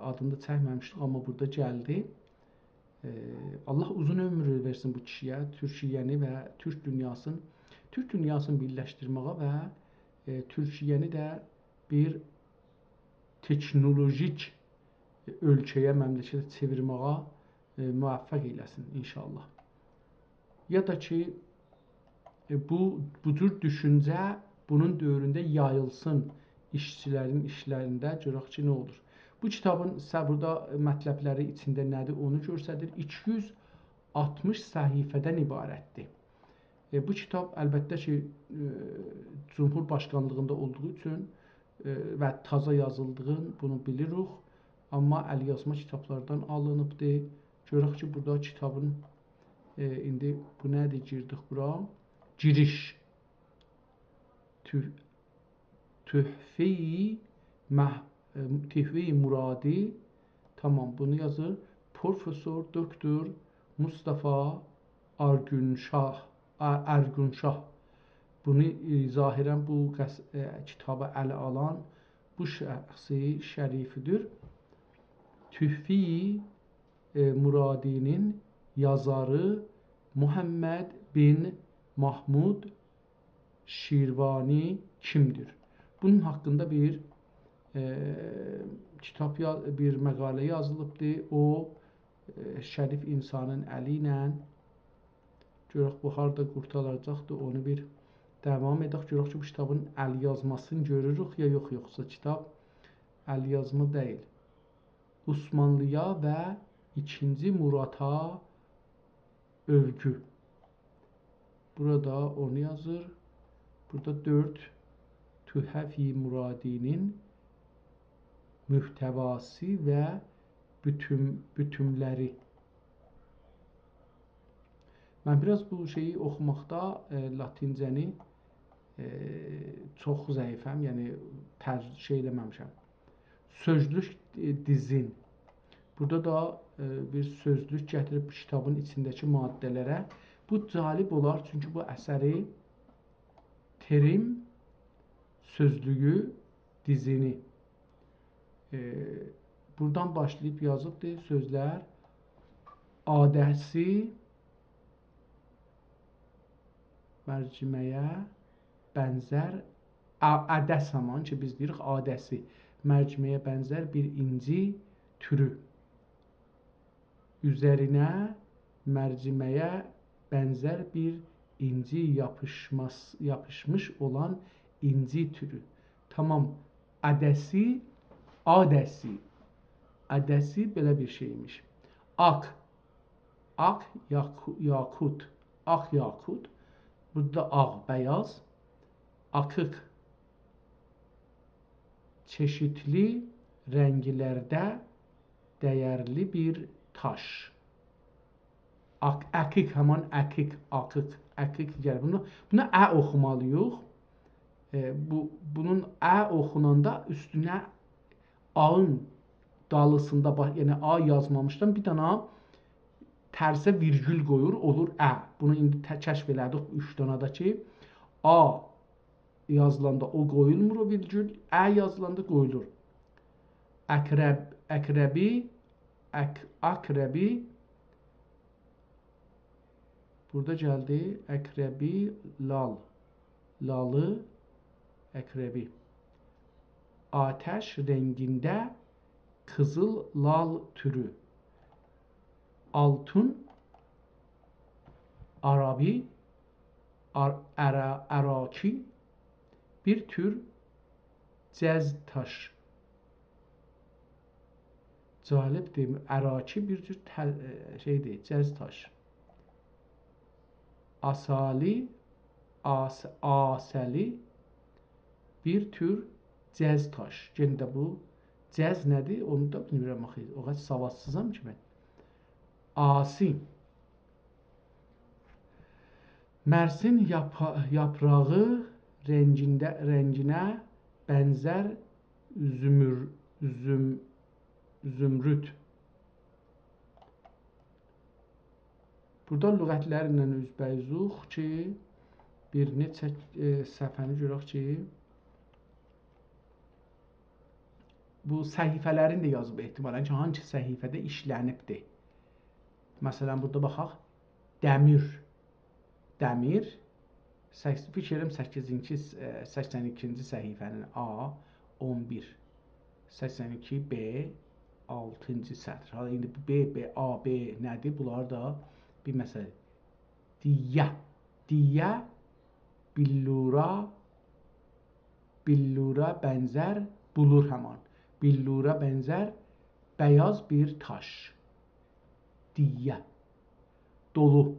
Adını da çəkməmişdik, amma burada gəldi. Allah uzun ömür versin bu kişiyə, Türkiyəni və Türk dünyasını birləşdirməyə və Türkiyəni də bir teknolojik ölkəyə, məmləkətə çevirməyə müvəffəq eləsin inşallah. Ya da ki, bu cür düşüncə bunun dövründə yayılsın işçilərin işlərində, görək ki, nə olur. Bu kitabın burada mətləbləri içində nədir, onu göstərir. 260 səhifədən ibarətdir. Bu kitab əlbəttə ki, Cumhurbaşqanlığında olduğu üçün və taza yazıldığını bunu bilirik. Amma əlyazma kitablardan alınıbdır. Görək ki, burada kitabın, indi bu nədir, girdik bura? Giriş. Tühfe-i Muradi, tamam, bunu yazır. Profesör Doktor Mustafa Ergunşah. Bunu zahirən bu kitaba ələ alan bu şəxsi şərifidir. Tühfe-i Muradi'nin yazarı Muhammed bin Mahmud Şirvani kimdir? Bunun haqqında bir kitab, bir məqalə yazılıbdır. O şərif insanın əli ilə, görək bu harada qurtaracaqdır, onu bir devam edək. Görək ki, bu kitabın əl yazmasını görürük ya yox, yoxsa kitab əl yazma deyil. Osmanlıya və 2. Murata övgü. Burada onu yazır. Burada 4 Tühfe-i Muradi'nin mühtəvası və bütünləri. Mən biraz bu şeyi oxumaqda latincəni çox zəifəm, yəni şey eləməmişəm. Sözlük dizin. Burada da bir sözlük gətirib kitabın içindəki maddələrə. Bu cəlib olar, çünki bu əsəri terim sözlüyü dizini. Buradan başlayıb yazıbdır sözlər. Adəsi mərciməyə bənzər, ədəs zaman ki biz deyirik adəsi, mərciməyə bənzər bir inci türü. Üzərinə mərciməyə bənzər bir inci yapışmış olan inci türü. Tamam, ədəsi, adəsi. Ədəsi belə bir şeymiş. Ak, yakut, ak yakut. Burada ağ, beyaz. Akıq, çeşitli rənglərdə dəyərli bir taş. Əkik, həman əkik, akıq, əkik gəlir. Buna ə oxumalıyıq. Bunun ə oxunanda üstünə A-ın dalısında, yəni A yazmamışdan bir dana tərsə virgül qoyur, olur ə. Bunu indi kəşf elədik 3 danada ki, A yazılanda o qoyulmur o virgül, ə yazılanda qoyulur. Akrəbi, burada gəldi, əkrəbi, lal, lalı, əkrəbi. Ateş rengində kızıl lal türü. Altın, Arabi, Araki, bir tür cəz taş. Cəlibdir, Araki bir tür şeydir, cəz taş. Asəli, bir tür cəz taş. Yenə də bu cəz nədir? Onu da bilmirəm axı. O qədər savadsızam ki mən. Asi. Mərsin yaprağı rənginə bənzər zümrüd. Burada lüğətlərlə üzbəyüzuq ki, bir neçə səhifəni görək ki, bu səhifələrin də yazıb ehtimalən ki, hangi səhifədə işlənibdir. Məsələn, burada baxaq, dəmir, fikirəm 82-ci səhifənin A, 11, 82, B, 6-cı sətr. İndi B, A, B nədir? Bunlar da bir məsələ. Diyə, billura bənzər, bulur həman. Billura bənzər, bəyaz bir taş. Diyə, dolu,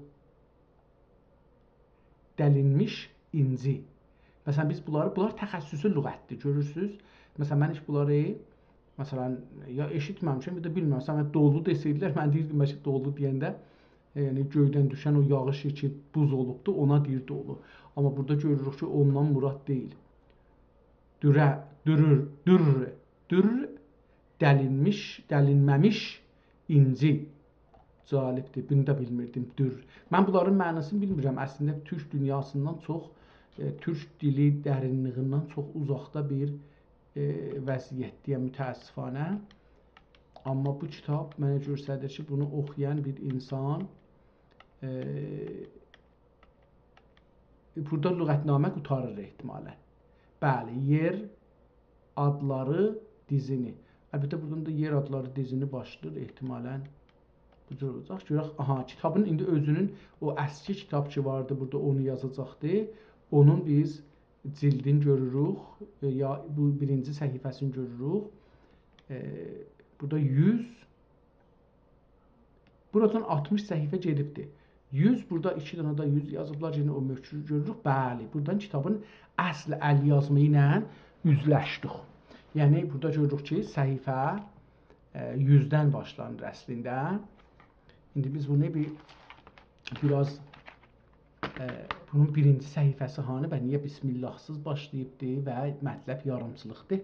dəlinmiş inci. Məsələn, biz bunlar təxəssüsü lüğətdir, görürsünüz. Məsələn, mən heç bunları, məsələn, ya eşitməmişəm, ya da bilməmişəm. Dolu desəydilər, mən deyirdim, dolu deyəndə, yəni göydən düşən o yağış ki, buz olubdur, ona deyir dolu. Amma burada görürük ki, ondan murad deyil. Dürr, dəlinməmiş inci. Cəlibdir, bunu da bilmirdim, dürr. Mən bunların mənasını bilmirəm. Əslində, türk dünyasından çox, türk dili dərinliğindən çox uzaqda bir vəziyyətdir, mütəəssifanə. Amma bu kitab mənə göstərir ki, bunu oxuyan bir insan burada lüğətnamə qutarır ehtimalən. Bəli, yer adları dizini. Əlbəttə, buradan da yer adları dizini başlayır ehtimalən. Bu cür olacaq. Görək, kitabın indi özünün o əski kitab ki vardı, burada onu yazacaqdı. Onun biz cildini görürük, ya bu birinci səhifəsini görürük. Burada 100, buradan 60 səhifə gedibdir. 100, burada 2 dənə də 100 yazıblar, yenə o möhkürü görürük. Bəli, buradan kitabın əsl əl yazımı ilə üzləşdik. Yəni, burada görürük ki, səhifə 100-dən başlanır əslində. İndi biz bunu biraz bunun birinci səhifəsi hanı və niyə bismillahsız başlayıbdır və mətləb yarımçılıqdır.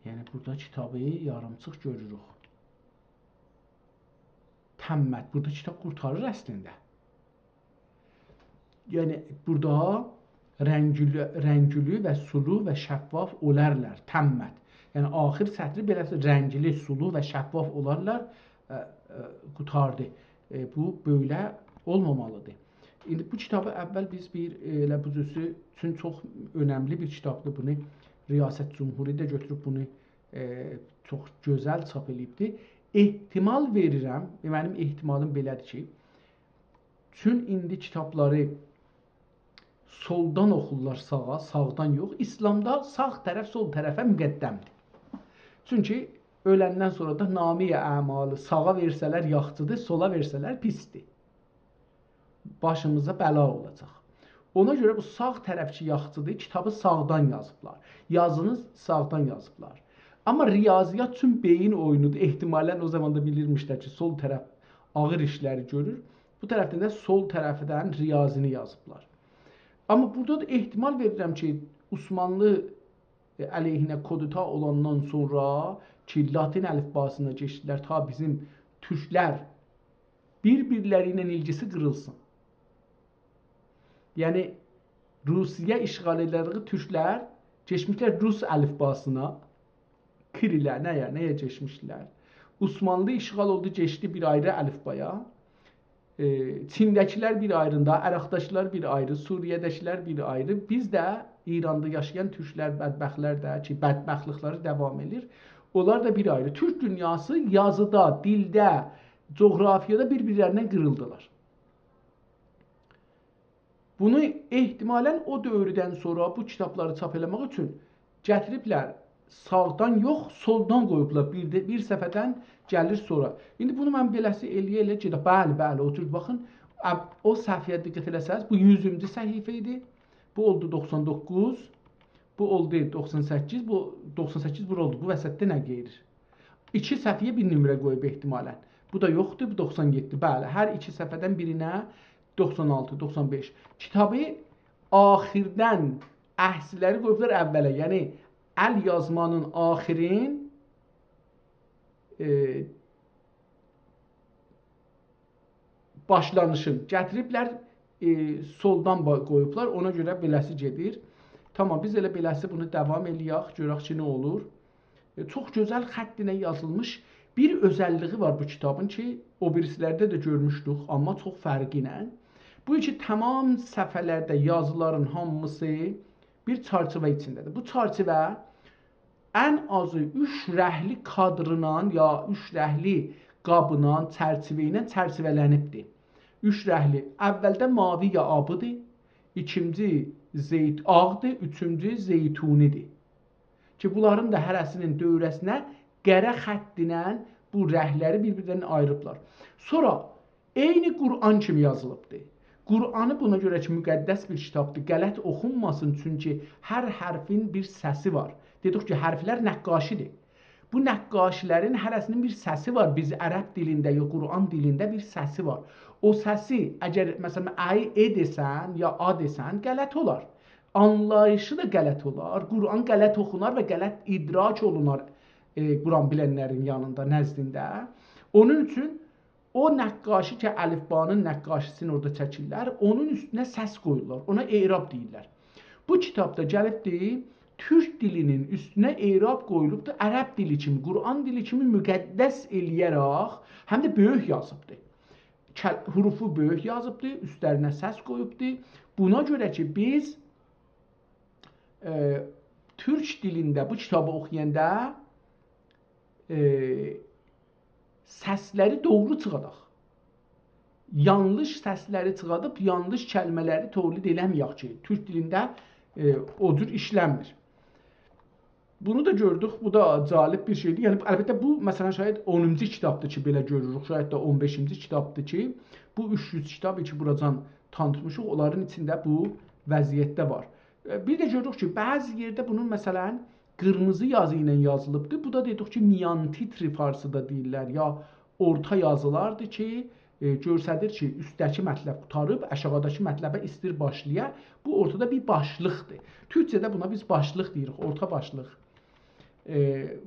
Yəni, burada kitabı yarımçıq görürük. Təmmət, burada kitab qurtarır əslində. Yəni, burada rəngülü və sulu və şəffaf olarlar, təmmət. Yəni, axir sətri belə rəngli, sulu və şəffaf olarlar, qutardı. Bu, belə olmamalıdır. İndi bu kitabı əvvəl biz elə bu cüsü üçün çox önəmli bir kitabdır. Bunu Riyasət Cumhuri də götürüb bunu çox gözəl çap edibdir. Ehtimal verirəm, mənim ehtimalım belədir ki, üçün indi kitabları soldan oxurlar sağa, sağdan yox. İslamda sağ tərəf sol tərəfə müqəddəmdir. Çünki öləndən sonra da namiyə əmalı sağa versələr yaxçıdır, sola versələr pisdir. Başımıza bəla olacaq. Ona görə bu sağ tərəfçi yaxçıdır, kitabı sağdan yazıblar. Yazını sağdan yazıblar. Amma riyaziyyat üçün beyin oyunudur. Ehtimalən o zaman da bilirmişlər ki, sol tərəf ağır işləri görür. Bu tərəfdən də sol tərəfdən riyazini yazıblar. Amma burada da ehtimal verirəm ki, Osmanlı əleyhinə koduta olandan sonra ki, Latin əlifbasına keçdilər, ta bizim türklər bir-birləri ilə ilgisi qırılsın. Yəni, Rusiya işğal edildiyi türklər keçmişlər Rus əlifbasına, Kirilə, nəyə keçmişlər. Osmanlı işğal oldu, keçdi bir ayrı əlifbaya. Çindəkilər bir ayrında, Ərəqdakılar bir ayrı, Suriyədəkilər bir ayrı. Biz də İranda yaşayan türklər, bədbəxtlər də ki, bədbəxtlikləri davam edir. Onlar da bir ayrı. Türk dünyası yazıda, dildə, coğrafiyada bir-birlərindən qırıldılar. Bunu ehtimalən o dövrdən sonra bu kitabları çap eləmək üçün gətiriblər. Sağdan yox, soldan qoyublar. Bir səfədən gəlir sonra. İndi bunu mən beləsi eləyə gedək. Bəli, oturub baxın. O səhifəyə diqqət eləsəz, bu 100-cü səhifə idi. Bu oldu 99. Bu oldu 98. Bu 98 bura oldu. Bu vəsətdə nə qeyrir? 2 səhifəyə bir nömrə qoyub ehtimalən. Bu da yoxdur, bu 97. Bəli, hər 2 səhifədən birinə 96, 95. Kitabı axirdən əhsiləri qoyublar əvvələ. Yəni əl yazmanın axirin başlanışın gətiriblər soldan qoyublar. Ona görə beləsi gedir. Tamam, biz elə beləsi bunu davam eləyək, görək ki, nə olur. Çox gözəl xətt ilə yazılmış bir özəlliyi var bu kitabın ki, o birisilərdə də görmüşdük, amma çox fərqi ilə. Bu ki, tamam səhifələrdə yazıların hamısı bir çərçivə içindədir. Bu çərçivə ən azı 3 rəhli kadrla ya 3 rəhli qabla, çərçivə ilə çərçivələnibdir. 3 rəhli. Əvvəldə mavi ya abıdır, ikinci ağdır, üçüncü zeytunidir. Ki, bunların da hərəsinin dövrəsinə qərə xəttinə bu rəhləri bir-birindən ayırıblar. Sonra, eyni Qur'an kimi yazılıbdır. Qur'anı buna görə ki, müqəddəs bir kitabdır, qələt oxunmasın, çünki hər hərfin bir səsi var. Dedik ki, hərflər nəqqaşidir. Bu nəqqaşilərin hərəsinin bir səsi var. Biz ərəb dilində ya Qur'an dilində bir səsi var. O səsi, əgər məsələn, desən ya a desən, qələt olar. Anlayışı da qələt olar, Qur'an qələt oxunar və qələt idrak olunar Qur'an bilənlərin yanında, nəzdində. Onun üçün o nəqqaşı ki, əlifbanın nəqqaşısını orada çəkirlər, onun üstünə səs qoyurlar, ona e'rab deyirlər. Bu kitabda gəlibdir, Türk dilinin üstünə e'rab qoyulubdur, ərəb dili kimi, Qur'an dili kimi müqəddəs eləyərək, həm də böyük yazıbdır. Hurufu böyük yazıbdır, üstlərinə səs qoyubdur. Buna görə ki, biz Türk dilində bu kitabı oxuyanda səsləri doğru çıxadaq. Yanlış səsləri çıxadıb, yanlış kəlmələri tövlid eləməyək ki, Türk dilində o cür işlənmir. Bunu da gördük, bu da cəlib bir şeydir. Yəni, əlbəttə, bu, məsələn, şayət 10-cu kitabdır ki, belə görürük, şayət də 15-ci kitabdır ki, bu 300 kitabı ki, buracan tanıtmışıq, onların içində bu vəziyyətdə var. Bir də görürük ki, bəzi yerdə bunun, məsələn, qırmızı yazı ilə yazılıbdır. Bu da dedik ki, miyantitri farsıda deyirlər, ya orta yazılardır ki, görsədir ki, üstdəki mətləb qutarıb, aşağıdakı mətləbə istir başlaya. Bu ortada bir başlıqdır. Türkçədə buna biz başlıq deyirik, orta başlıq.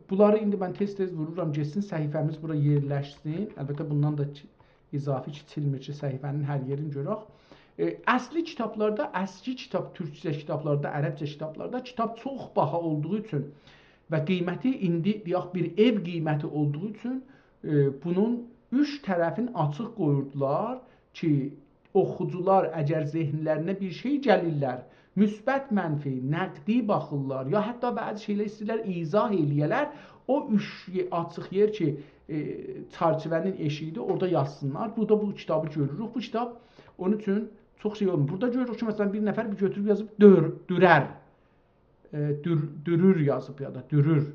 Bunları indi mən tez-tez vururam, geçsin, səhifəmiz bura yerləşsin. Əlbəttə, bundan da izafi kiçilmir ki, səhifənin hər yerini görək. Əsli kitablarda, əski kitab, türkçə kitablarda, ərəbcə kitablarda kitab çox baha olduğu üçün və qiyməti indi deyək bir ev qiyməti olduğu üçün bunun 3 tərəfin açıq qoyurdular ki, oxucular əgər zehnlərinə bir şey gəlirlər, müsbət mənfi, nəqdi baxırlar, ya hətta bəzi şeylər istəyirlər, izah eləyələr, o 3 açıq yer ki, çərçivənin eşiyidir, orada yazsınlar. Burada bu kitabı görürük. Bu kitab onun üçün çox şey olmur. Burada görürük ki, məsələn, bir nəfər bir götürüb yazıb dürər, dürür yazıb ya da dürür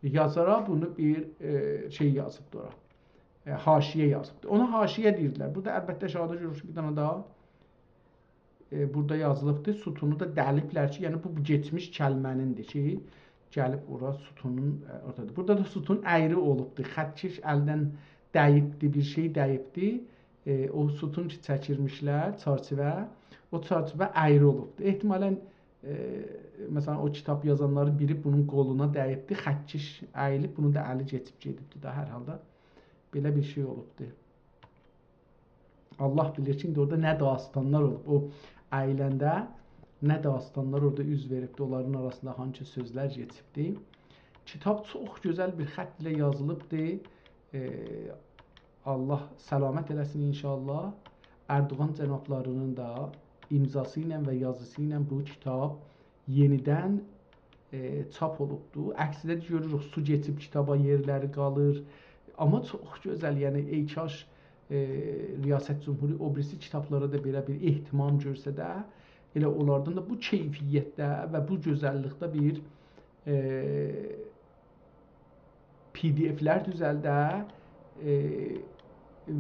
yazaraq bunu bir şey yazıbdır ora. Haşiyə yazıbdır. Ona haşiyə deyirdilər. Burada əlbəttə aşağıda görürük bir dənə daha burada yazılıbdır. Sütunu da dəliblər ki, yəni bu geçmiş kəlmənindir ki, gəlib ora sütunun ortadır. Burada da sütun əyri olubdur. Xətkeş əldən dəyibdir, bir şey dəyibdir. O sütun ki çəkirmişlər, çərçivə, o çərçivə əyri olubdur. Ehtimalən məsələn o kitab yazanların biri bunun qoluna dəyibdir, xətkeş əyilib, bunu da əli geçib gedibdir da hər halda. Belə bir şey olubdur. Allah bilir ki, indi orada nə dastanlar olub. O əyiləndə nə dastanlar orada üz veribdir, onların arasında hangi sözlər geçibdir. Kitab çox gözəl bir xətt ilə yazılıbdır. Allah səlamət eləsin inşallah. Erdoğan cənablarının da imzası ilə və yazısı ilə bu kitab yenidən çap olubdur. Əksində görürük, su geçib kitaba yerləri qalır. Amma çox gözəl, yəni ey kaş Riyasət Cumhuri o birisi kitablara da belə bir ehtimam görsə də, elə onlardan da bu keyfiyyətdə və bu gözəllikdə bir PDF-lər düzəldə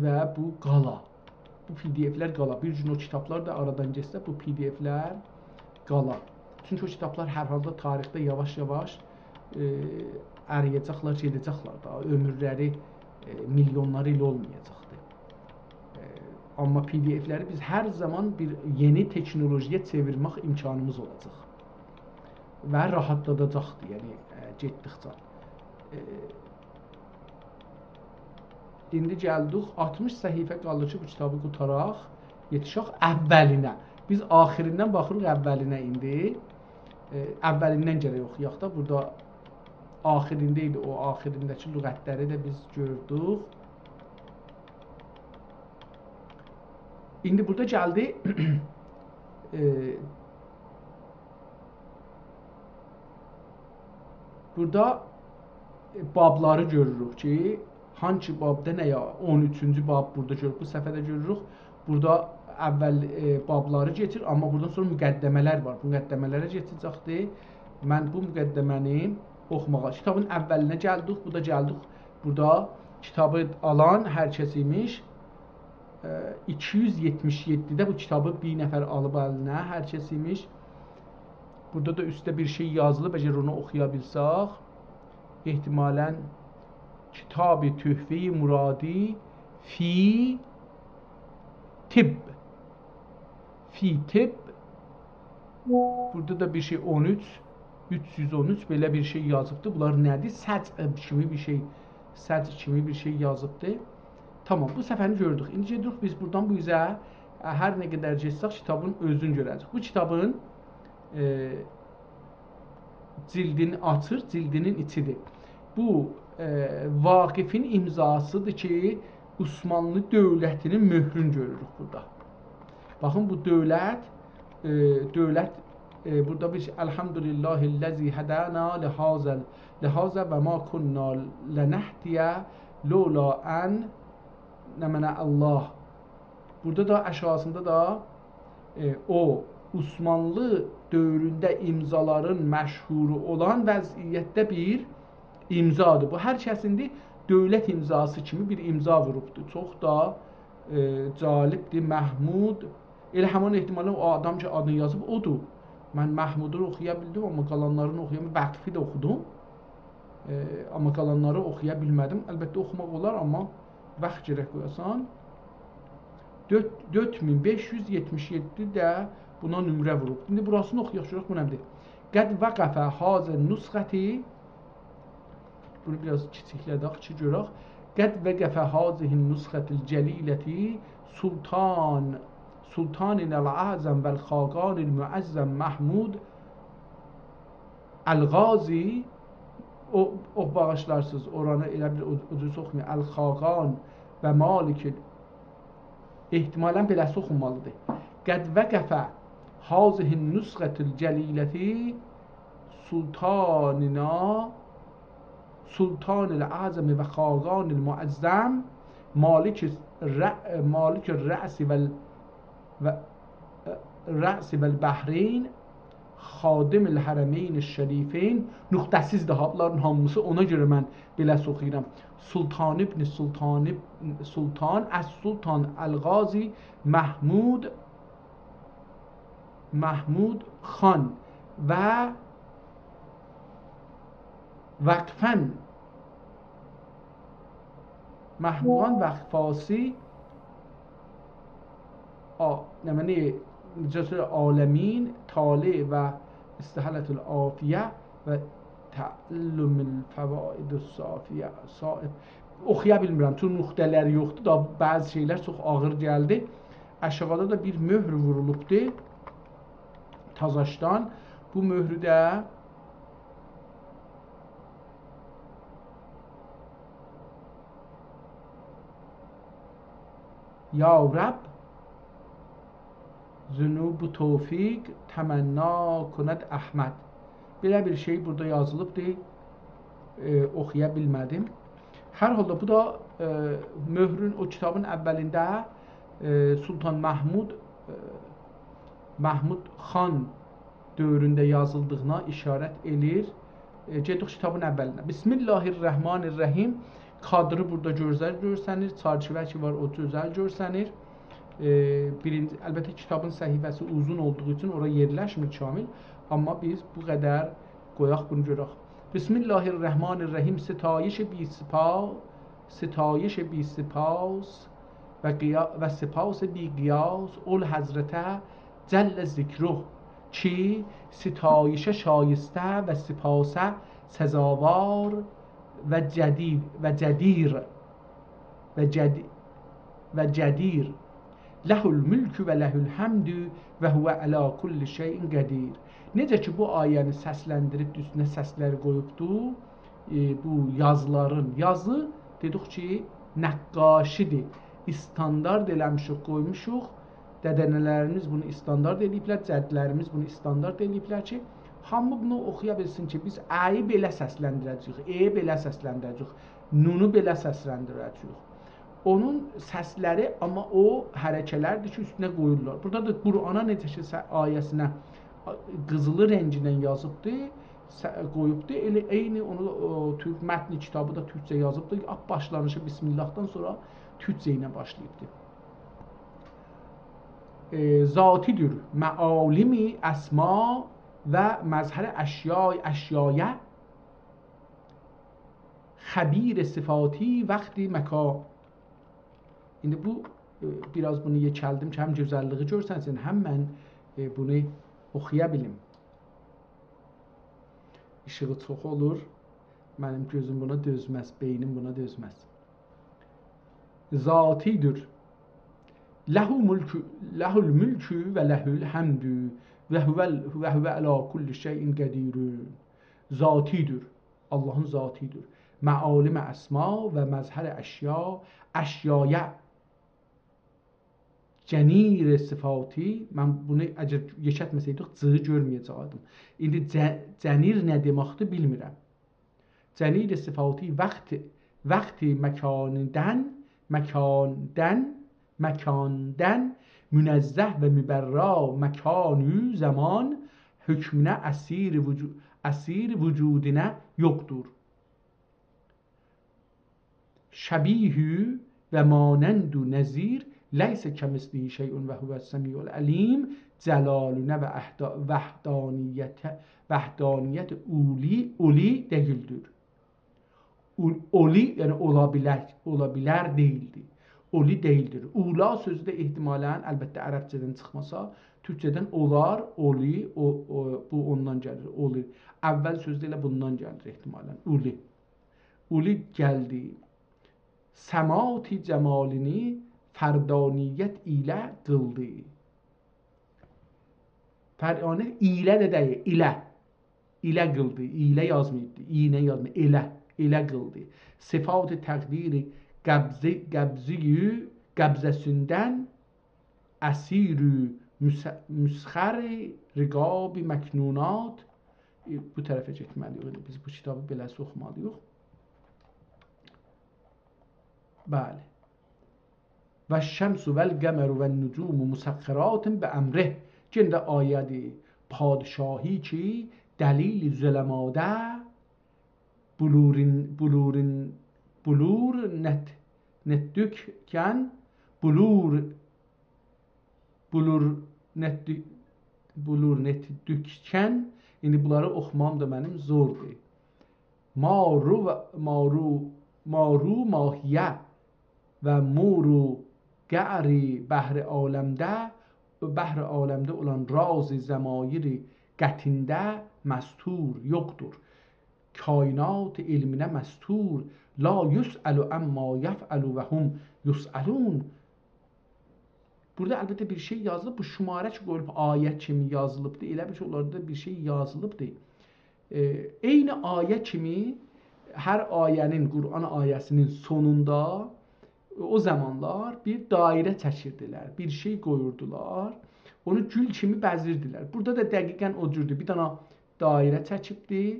və bu qala. Bu PDF-lər qala. Bir gün o kitablar da aradan geçsə, bu PDF-lər qala. Çünki o kitablar hər halda tarixdə yavaş-yavaş əriyəcəklər, gedəcəklər da. Ömürləri milyonları il olmayacaqdır. Amma PDF-ləri biz hər zaman bir yeni teknolojiyə çevirmək imkanımız olacaq. və rahatladacaqdır, yəni getdikcə. İndi gəldik 60 səhifə qalır ki, bu kitabı qutaraq, yetişək əvvəlinə. Biz axirindən baxırıq əvvəlinə indi. Əvvəlindən gərək oxuyaq da. Burada axirində idi, o axirindəki lüğətləri də biz gördük. İndi burada gəldi burada babları görürük ki, hangi babda nə ya 13-cü bab burada görürük, bu səfədə görürük. Burada əvvəl babları getir, amma buradan sonra müqəddəmələr var. Bu müqəddəmələrə getəcəkdir. Mən bu müqəddəməni oxumağa, kitabın əvvəlinə gəldik, bu da gəldik. Burada kitabı alan hər kəs imiş. 277-də bu kitabı bir nəfər alıb əlinə, hər kəs imiş. Burada da üstdə bir şey yazılıb, əgər onu oxuya bilsək, ehtimalən Kitab-ı Töhfə-i Muradi fi tibb. Fi tibb. Burada da bir şey 313 belə bir şey yazıbdır. Bunlar nədir? Səcc kimi bir şey. Səcc kimi bir şey yazıbdır. Tamam, bu səfəni gördük. İndi gedirik biz buradan bu üzə hər nə qədər getsək kitabın özünü görəcək. Bu kitabın cildini açır, cildinin içidir. Bu Vaqifin imzasıdır ki, Osmanlı dövlətinin möhrünü görürük burada. Baxın, bu dövlət burada bir Elhamdülillahiləzi hədəna lihazə və ma kunna lənəhdiyə lola ən nəmənə Allah. Burada da əşyasında da o Osmanlı dövründə imzaların məşhuru olan vəziyyətdə bir imzadır. Bu hər kəsində dövlət imzası kimi bir imza vurubdur. Çox da calibdir. Məhmud. Elə həmin ehtimalə o adam ki, adını yazıb odur. Mən Məhmudunu oxuya bildim, amma qalanlarını oxuya bilmədim. Vəqfi də oxudum. Amma qalanları oxuya bilmədim. Əlbəttə oxumaq olar, amma vaxt gərək qoyasan. 4577 də buna nömrə vurub. İndi burasını oxuyaq, görək bu nədir? Qəd vəqəfə hazə nüsxəti. Bunu biraz kiçiklədək ki, görək. Qəd vəqəfə hazəhin nüsxətil cəliləti sultaninəl əzəm vəl xaqanil müəzzəm Məhmud Əl-Qazi. O bağışlarsınız, oranı elə bir ucuz oxumayın. Əl-Xaqan və Malikil. ehtimalən beləsi oxunmalıdır. Qəd vəqəfə hazihin nüsxətil cəliləti sultanil əzəmi və xaqanil müəzzəm malikir rə'si vəl bəhreyn xadimil hərəmeyn şərifeyn. Nüqtəsizdir ha, bunların hamısı, ona görə mən beləsi oxuyuram. Sultan ibn Sultan Əs-Sultan Əl-Qazi Mahmud xan və vəqfən Mahmudan vəqfasi nəməni Cəsur Aləmin Tali və İstihələtül Afiyyə və Təəllümül Fəvaidus Safiyyə Saib. Oxuya bilmirəm, çünki nüqtələri yoxdur da, bəzi şeylər çox ağır gəldi. Aşağıda da bir möhr vurulubdur Tazaşdan. Bu möhrü də Ya Rəbb Zünubu Tevfik təmənna kunəd Əhməd. Belə bir şey burada yazılıbdır. Oxuya bilmədim. Hər halda bu da möhrün o kitabın əvvəlində Sultan Mahmud xan dövründə yazıldığına işarət edir. Gedirik kitabın əvvəlinə. Bismillahirrahmanirrahim. Kadrı burada görsənir. Çarçıvə ki var, o gözəl görsənir. Əlbəttə kitabın səhifəsi uzun olduğu üçün ora yerləşmir kamil. Amma biz bu qədər qoyaq, bunu görək. Bismillahirrahmanirrahim. Sitayişi bi sipas və sipas bi qiyas ol həzrətə cəllə zikruh. چی؟ ستایش شایسته و سپاس سزاوار و جدیر و جدیر له الملک و له الحمد və huvə əla kulli şeyin qədir. Necə ki bu ayəni səsləndirib üstünə səsləri qoyubdu, bu yazıların yazı dedik ki nəqqaşidir. İstandart eləmişik, qoymuşuq. Dədənələrimiz bunu istandart eləyiblər, cədlərimiz bunu istandart eləyiblər ki, hamı bunu oxuya bilsin ki, biz ə-yi belə səsləndirəcəyik, e-yi belə səsləndirəcəyik, nunu belə səsləndirəcəyik. Onun səsləri, amma o hərəkələrdir ki, üstünə qoyurlar. Burada da Qur'ana necə ki, ayəsinə qızılı rənginlə yazıbdır, qoyubdur. Elə eyni onu türk mətni kitabı da türkcə yazıbdır. Başlanışı Bismillahdan sonra türkcə ilə başlayıbdır. Zatidir, məalimi, əsma və məzhər əşyaya xəbir sifati vaxti məkan. İndi bu biraz bunu yekəldim ki, həm gözəlliyi görsənsin, həm mən bunu oxuya bilim. İşığı çox olur, mənim gözüm buna dözməz, beynim buna dözməz. Zatidir, ləhul mülkü və ləhul həmdü və huvə əla kulli şeyin qədirün. Zatidir, Allahın zatidir. Məalim əsma və məzhər əşyaya cənir sifati. Mən bunu əgər yekətməsəydik cığı görməyəcəkdim. İndi cənir nə deməkdir bilmirəm. Cənir sifati vaxti məkandan münəzzəh və mübərra məkanü zaman hükmünə əsir vücudinə yoxdur. Şəbihü və manəndu nəzir leysə kəmislihi şeyun və huvəs-səmiul əlim cəlalünə və vəhdaniyyət uli deyildir. Oli yəni ola bilər deyildir. Oli deyildir. Ula sözü də ehtimalən əlbəttə ərəbcədən çıxmasa, türkcədən olar, oli, bu ondan gəlir, oli. Əvvəl sözü elə bundan gəlir ehtimalən, uli. Uli gəldi. Səmati cəmalini fərdaniyyət ilə qıldı. Fərdaniyyət ilə də deyil, ilə qıldı, ilə yazmayıbdı, iynə yazmayıbdı, ilə qıldı. Sifat-ı təqdiri qəbzəsindən əsir-ü müsxər-i riqab-i məknunat. Bu tərəfə getməliyik, biz bu kitabı beləsi oxumalıyıq. Bəli. Və şəmsu vəl-qəməru vəl-nücumu musəxxəratın bə əmrih. Gəndə ayədi padişahi ki, dəlil zələmadə bulur netdükən indi bunları oxumam da mənim zordur. Maru mahiyə və muru qəri bəhr aləmdə olan razi zəmayiri qətində məstur yoxdur. Kainat ilminə məstur. La yus'alu amma yef'alu və hum yus'alun. Burada əlbəttə bir şey yazılıb, bu şumarə ki qoyulub ayə kimi yazılıbdır. Elə bir ki onlarda bir şey yazılıbdır. Eyni ayə kimi hər ayənin, Qur'an ayəsinin sonunda o zamanlar bir dairə çəkirdilər, bir şey qoyurdular, onu gül kimi bəzirdilər. Burada da dəqiqən o cürdür. Bir dana dairə çəkibdir,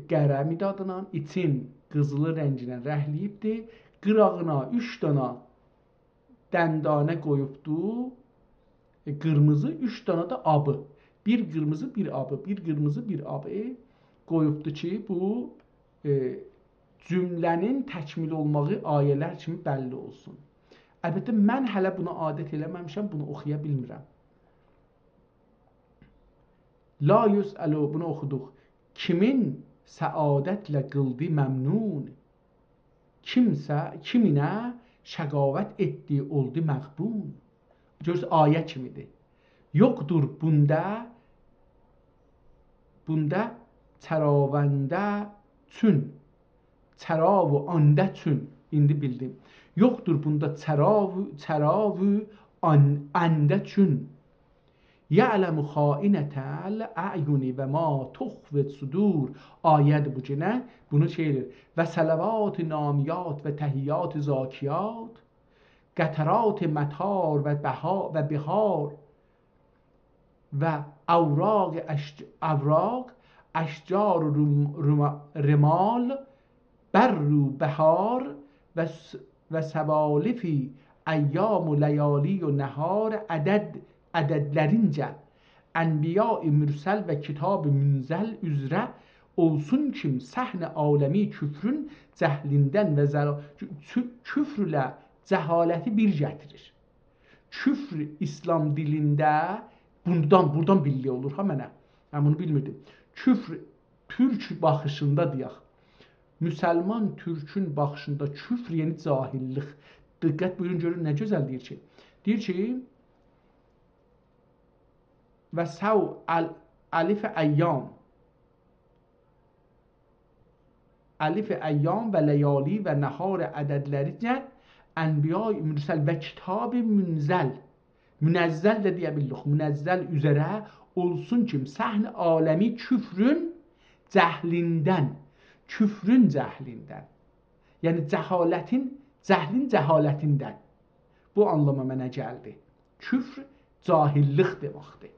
qərə midadına, için qızılı rənginə rəhliyibdir, qırağına 3 dana dəndanə qoyubdur, qırmızı, 3 dana da abı. Bir qırmızı, bir abı, bir qırmızı, bir abı qoyubdur ki, bu cümlənin təkmil olmağı ayələr kimi bəlli olsun. Əlbəttə, mən hələ buna adət eləməmişəm, bunu oxuya bilmirəm. La yus'alu, bunu oxuduq. Kimin səadətlə qıldı məmnun, kiminə şəqavət etdi, oldu məğbun. Görürsünüz, ayə kimidir. Yoxdur bunda çəravəndə çün, çəravu anda çün, indi bildim. Yoxdur bunda çəravu anda çün. Ya'lemu xainətal a'yuni və ma tuxfit sudur. Ayədir bu ki, nə? Bunu şeydir. Və salavat namiyat və təhiyyat zakiyat, qətərat mətar və bihar və avraq əşcar rimal berru behar və səvalifi əyyam و لیالی و nəhar ədədlərincə ənbiya-i mürsəl və kitab-ı münzəl üzrə olsun kim səhnə aləmi küfrün cəhlindən və küfrlə cəhaləti bir gətirir. Küfr İslam dilində buradan billi olur ha mənə. Mən bunu bilmirdim. Küfr türk baxışında deyək. Müsəlman türkün baxışında küfr yəni cahillik. Diqqət buyurun görün nə gözəl deyir ki. Deyir ki və səv əlif əyyam və ləyali və nəhar ədədləricə ənbiya-i mürsəl və kitab-ı münəzzəl də deyə bildik. Münəzzəl üzərə olsun kim səhnə aləmi küfrün cəhlindən, yəni cəhlin cəhalətindən. Bu anlama mənə gəldi. Küfr cahillik deməkdir.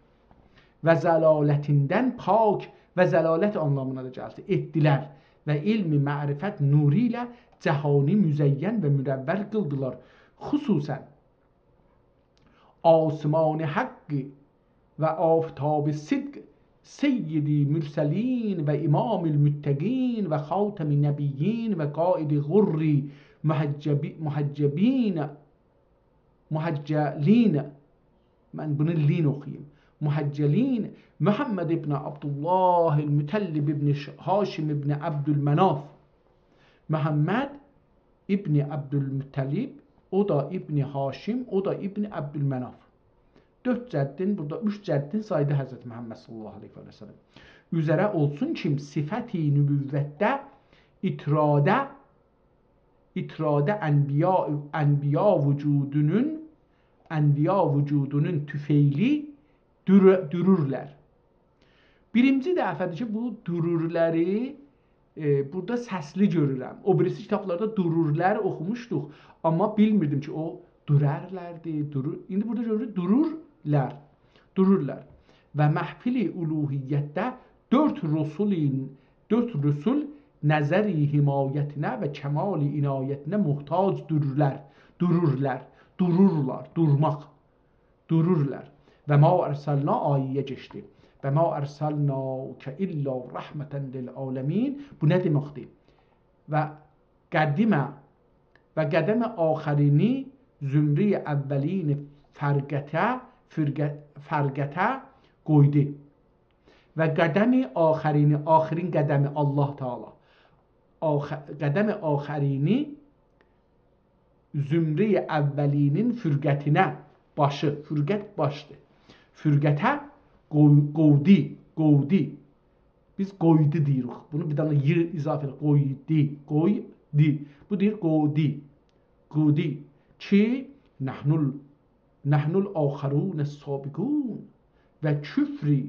Və zəlalətindən pak və zəlalət anlamına da gəldi. Etdilər və ilmi mərifət nuru ilə cəhani müzəyyən və mürəvvər qıldılar. Xüsusən asman haqqı və aftab sidq seyyidi mürsəlin və imamil müttəqin və xatəmi nəbiyyin və qaidiğurri muhaccəlin, mən bunu lin oxuyayım, muhaccəlin Muhammed ibn Abdullah el-Mütəllib ibn Haşim ibn Abdülmenaf, Muhammed ibn Abdülmüttalib, o da ibn Haşim, o da ibn Abdülmenaf. 4 cəddin, burada 3 cəddin saydı Həzrət Məhəmməd sallallahu aleyhi və səlləm. Üzərə olsun kim sifəti nübüvvətdə itradə ənbiya vücudunun tüfeyli dürürlər. Birinci dəfədir ki, bu dürürləri burada səsli görürəm. O birisi kitablarda dururlər oxumuşduq, amma bilmirdim ki, o durərlərdir, İndi burada görürük, dururlar. Və məhfili uluhiyyətdə 4 rüsul nəzəri himayətinə və kəmali inayətinə muhtac dururlar. Və ma ərsəlna ayəyə geçdi. Və ma ərsəlnəkə illə rəhmətən lil aləmin. Bu nə deməkdir? Və qədəmə axərini zümri əvvəlini fərqətə qoydu. Və qədəmi axərini, axirin qədəmi Allah Teala, qədəmi axərini zümri əvvəlinin fürqətinə, başı, fürqət başdır. Fürqətə qoydu. Biz qoydu deyirik. Bunu bir dana yer izafə edir. Qoydu. Bu deyir qoydu. Ki nəhnul axərun sabiqun və küfri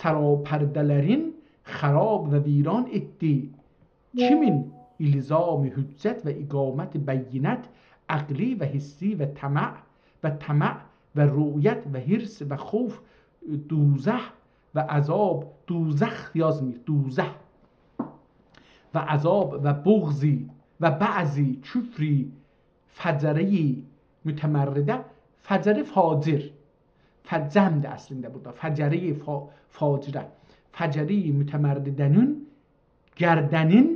sərapərdələrin xərab və viran etdi. Kimin ilzam-ı hüccət və iqamət bəyyinət, əqli və hissi və təməh və rüyət və hirs və xof, دوزح و عذاب، دوزخ yazmır, دوزح و عذاب و بغضی و بعضی küfri fəcəri mütəmərridə, fəcəri facir, fəccəmdir əslində burada, fəcəri facirə, fəcəri mütəmərridənin gərdənin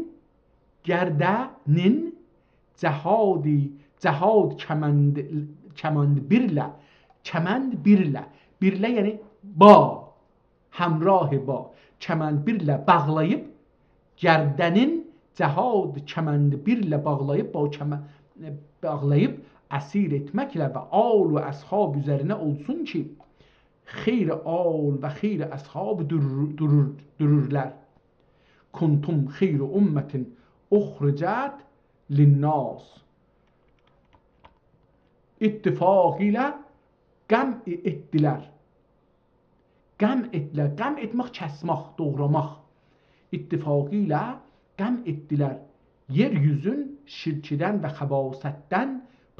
cəhad kəmənd birlə, birlə yəni ba, həmrah ba, kəmənd birlə bağlayıb, gərdənin cəhad kəmənd birlə bağlayıb əsir etməklə və al və əshab üzərinə olsun ki, xeyr al və xeyr əshab dururlər. Kuntum xeyr ümmətin uxricət linnas. İttifaq ilə qəm etdilər. Qəm etdilər. Qəm etmək, kəsmək, doğramaq. İttifaq ilə qəm etdilər. Yeryüzün şirkidən və xəbasətdən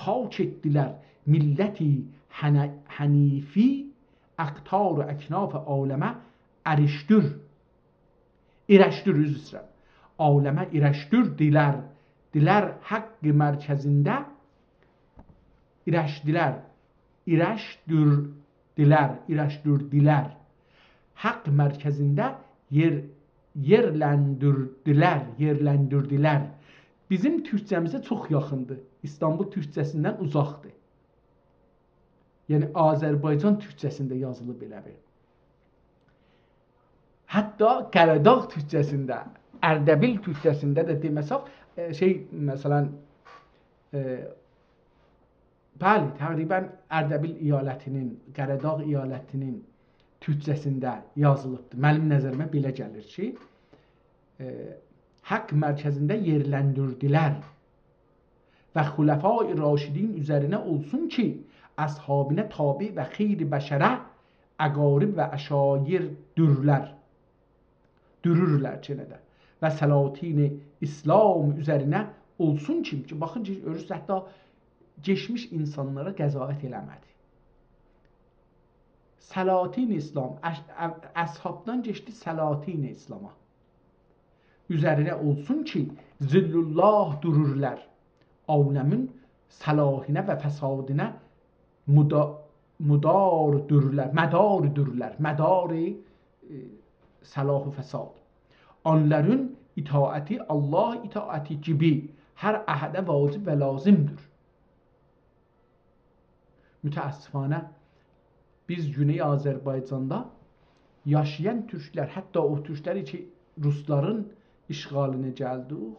pak etdilər. Milləti hənifi əqtar əknaf aləmə ərişdür. İrəşdür, üzr istəyirəm. Aləmə irəşdür dilər. Dilər haqqı mərkəzində irəşdilər. İrəşdürdülər. Haqq mərkəzində yerləndirdilər. Bizim türkcəmizə çox yaxındır. İstanbul türkcəsindən uzaqdır. Yəni Azərbaycan türkcəsində yazılıb belə bir. Hətta Qaradağ türkcəsində, Ərdəbil türkcəsində də deməsək, məsələn, bəli, təqribən Ərdəbil əyalətinin, Qaradağ əyalətinin türkcəsində yazılıbdır. Mənim nəzərimə belə gəlir ki, haqq mərkəzində yerləndirdilər və xulafai raşidin üzərinə olsun ki, əshabinə tabi və xeyr bəşərə əqarib və əşayir dürürlər çenədə və səlatin İslam üzərinə olsun ki, baxın ki, görürsünüz, hətta geçmiş insanlara qəzayət eləmədi. Səlatin İslam, əshabdan geçdi səlatin İslama. Üzərinə olsun ki, zillullah dururlər. Aləmin səlahinə və fəsadinə mədar dururlər. Mədarı səlahu fəsad. Onların itaəti Allah itaəti gibi hər əhədə vacib və lazımdır. Mütəəssifanə biz Güney Azərbaycanda yaşayan türklər, hətta o türkləri ki, Rusların işğalına gəldik,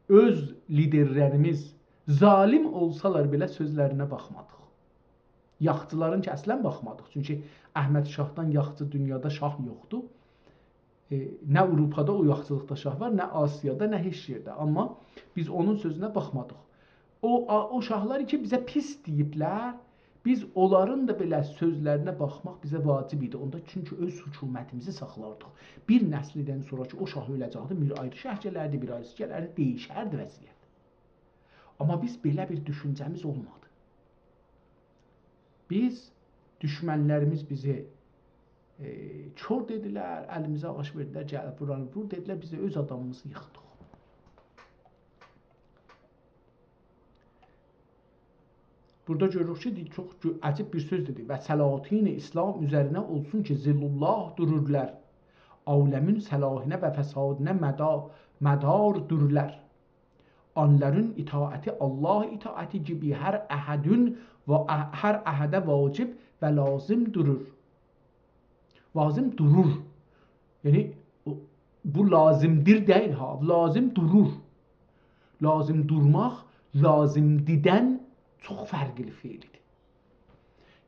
öz liderlərimiz zalim olsalar belə sözlərinə baxmadıq. Yaxçıların ki, əslən baxmadıq. Çünki Əhməd Şahdan yaxçı dünyada şah yoxdur. Nə Avropada o yaxçılıqda şah var, nə Asiyada, nə heç yerdə. Amma biz onun sözünə baxmadıq. O şahlar ki, bizə pis deyiblər, biz onların da belə sözlərinə baxmaq bizə vacib idi. Onda çünki öz hökumətimizi saxlardıq. Bir nəslidən sonra ki, o şah öləcəkdi, bir ayrı şəh gələrdi, bir ayrı gələrdi, dəyişərdi vəziyyət. Amma biz belə bir düşüncəmiz olmadı. Biz, düşmənlərimiz bizi kör dedilər, əlimizə ağaç verdilər, gəlib buranı vur dedilər, biz də öz adamımızı yıxdıq. Burada görürük ki, çox əcib bir söz dedi. Və səlatin İslam üzərinə olsun ki, zillullah dururlər. Aləmin səlahinə və fəsadinə mədar dururlər. Onların itaəti Allah itaəti gibi hər əhədə vacib və lazım durur. Lazım durur. Yəni, bu lazımdır deyil ha, lazım durur. Lazım durmaq, lazım didən çox fərqli feildir.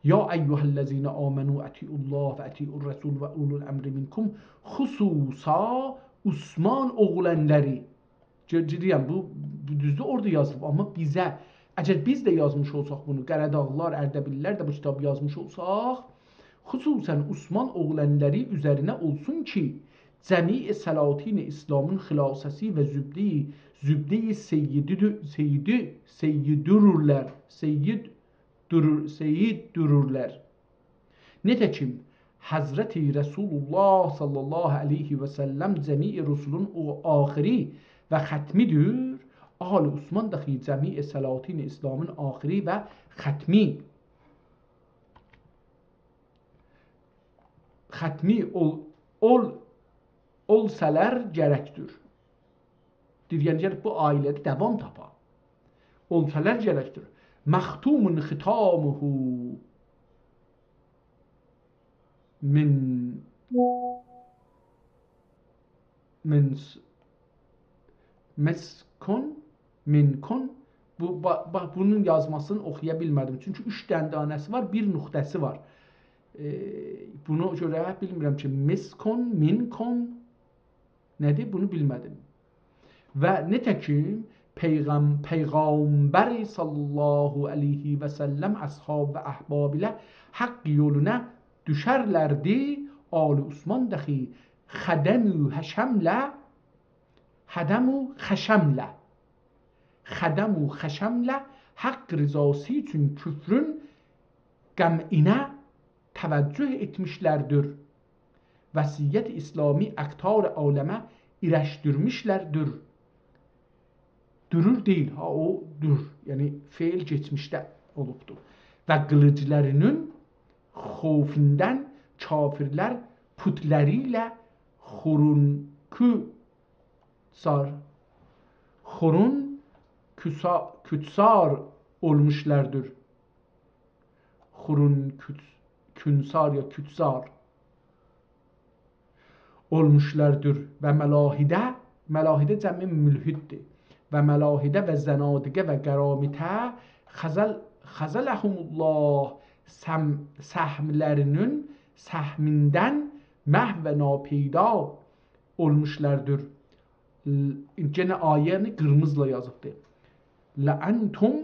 Ya eyyuhəl-ləzine amenu ətiullah və ətiur rəsul və ulul əmri minkum xüsusa Osman oğlanları. Deyirəm, bu düzdür orada yazılıb, amma bizə, əgər biz də yazmış olsaq bunu, Qaradağlılar, Ərdəbillər də bu kitabı yazmış olsaq, xüsusən Osman oğlanları üzərinə olsun ki, cəmi səlatin İslamın xilasəsi və zübdə-i seyyid dururlar. Nətəkim, Həzrəti Resulullah sallallahu aleyhi və səlləm cəmi rusulun o axiri və xətmidir. Ahal Osman daxi cəmi səlatin İslamın axiri və xətmi olsalar gərəkdir. Yəni, bu ailədə dəvam tapa. Olsalar gərəkdir. Məxtumun xitamuhu minkun bunun yazmasını oxuya bilmədim. Çünki 3 dəndanəsi var, 1 nöqtəsi var. Buna görə bilmirəm ki, miskon, minkon nədir? Bunu bilmədim. Və nətəkim Peyğəmbəri sallallahu aleyhi və səlləm əshab və əhbab ilə haqq yoluna düşərlərdi. Ali Osman daxi xədəmü xəşəmlə haqq rızası üçün küfrün qəm'inə təvəccüh etmişlərdir. Vəsiyyət İslami aktar aləmə irəşdirmişlərdir. Dürür deyil, ha o dür. Yəni feil keçmişdə olubdur. Və qılıclarının xofindən kafirlər putləri ilə kütsar olmuşlardır. Künsar ya kütsar olmuşlardır. Və məlahidə cəmi mülhiddir. Və məlahidə və zənadiqə və qəramitə xəzələhumullah səhmindən məhv və napeyda olmuşlardır. Gene ayəni qırmızla yazıbdır. La'antum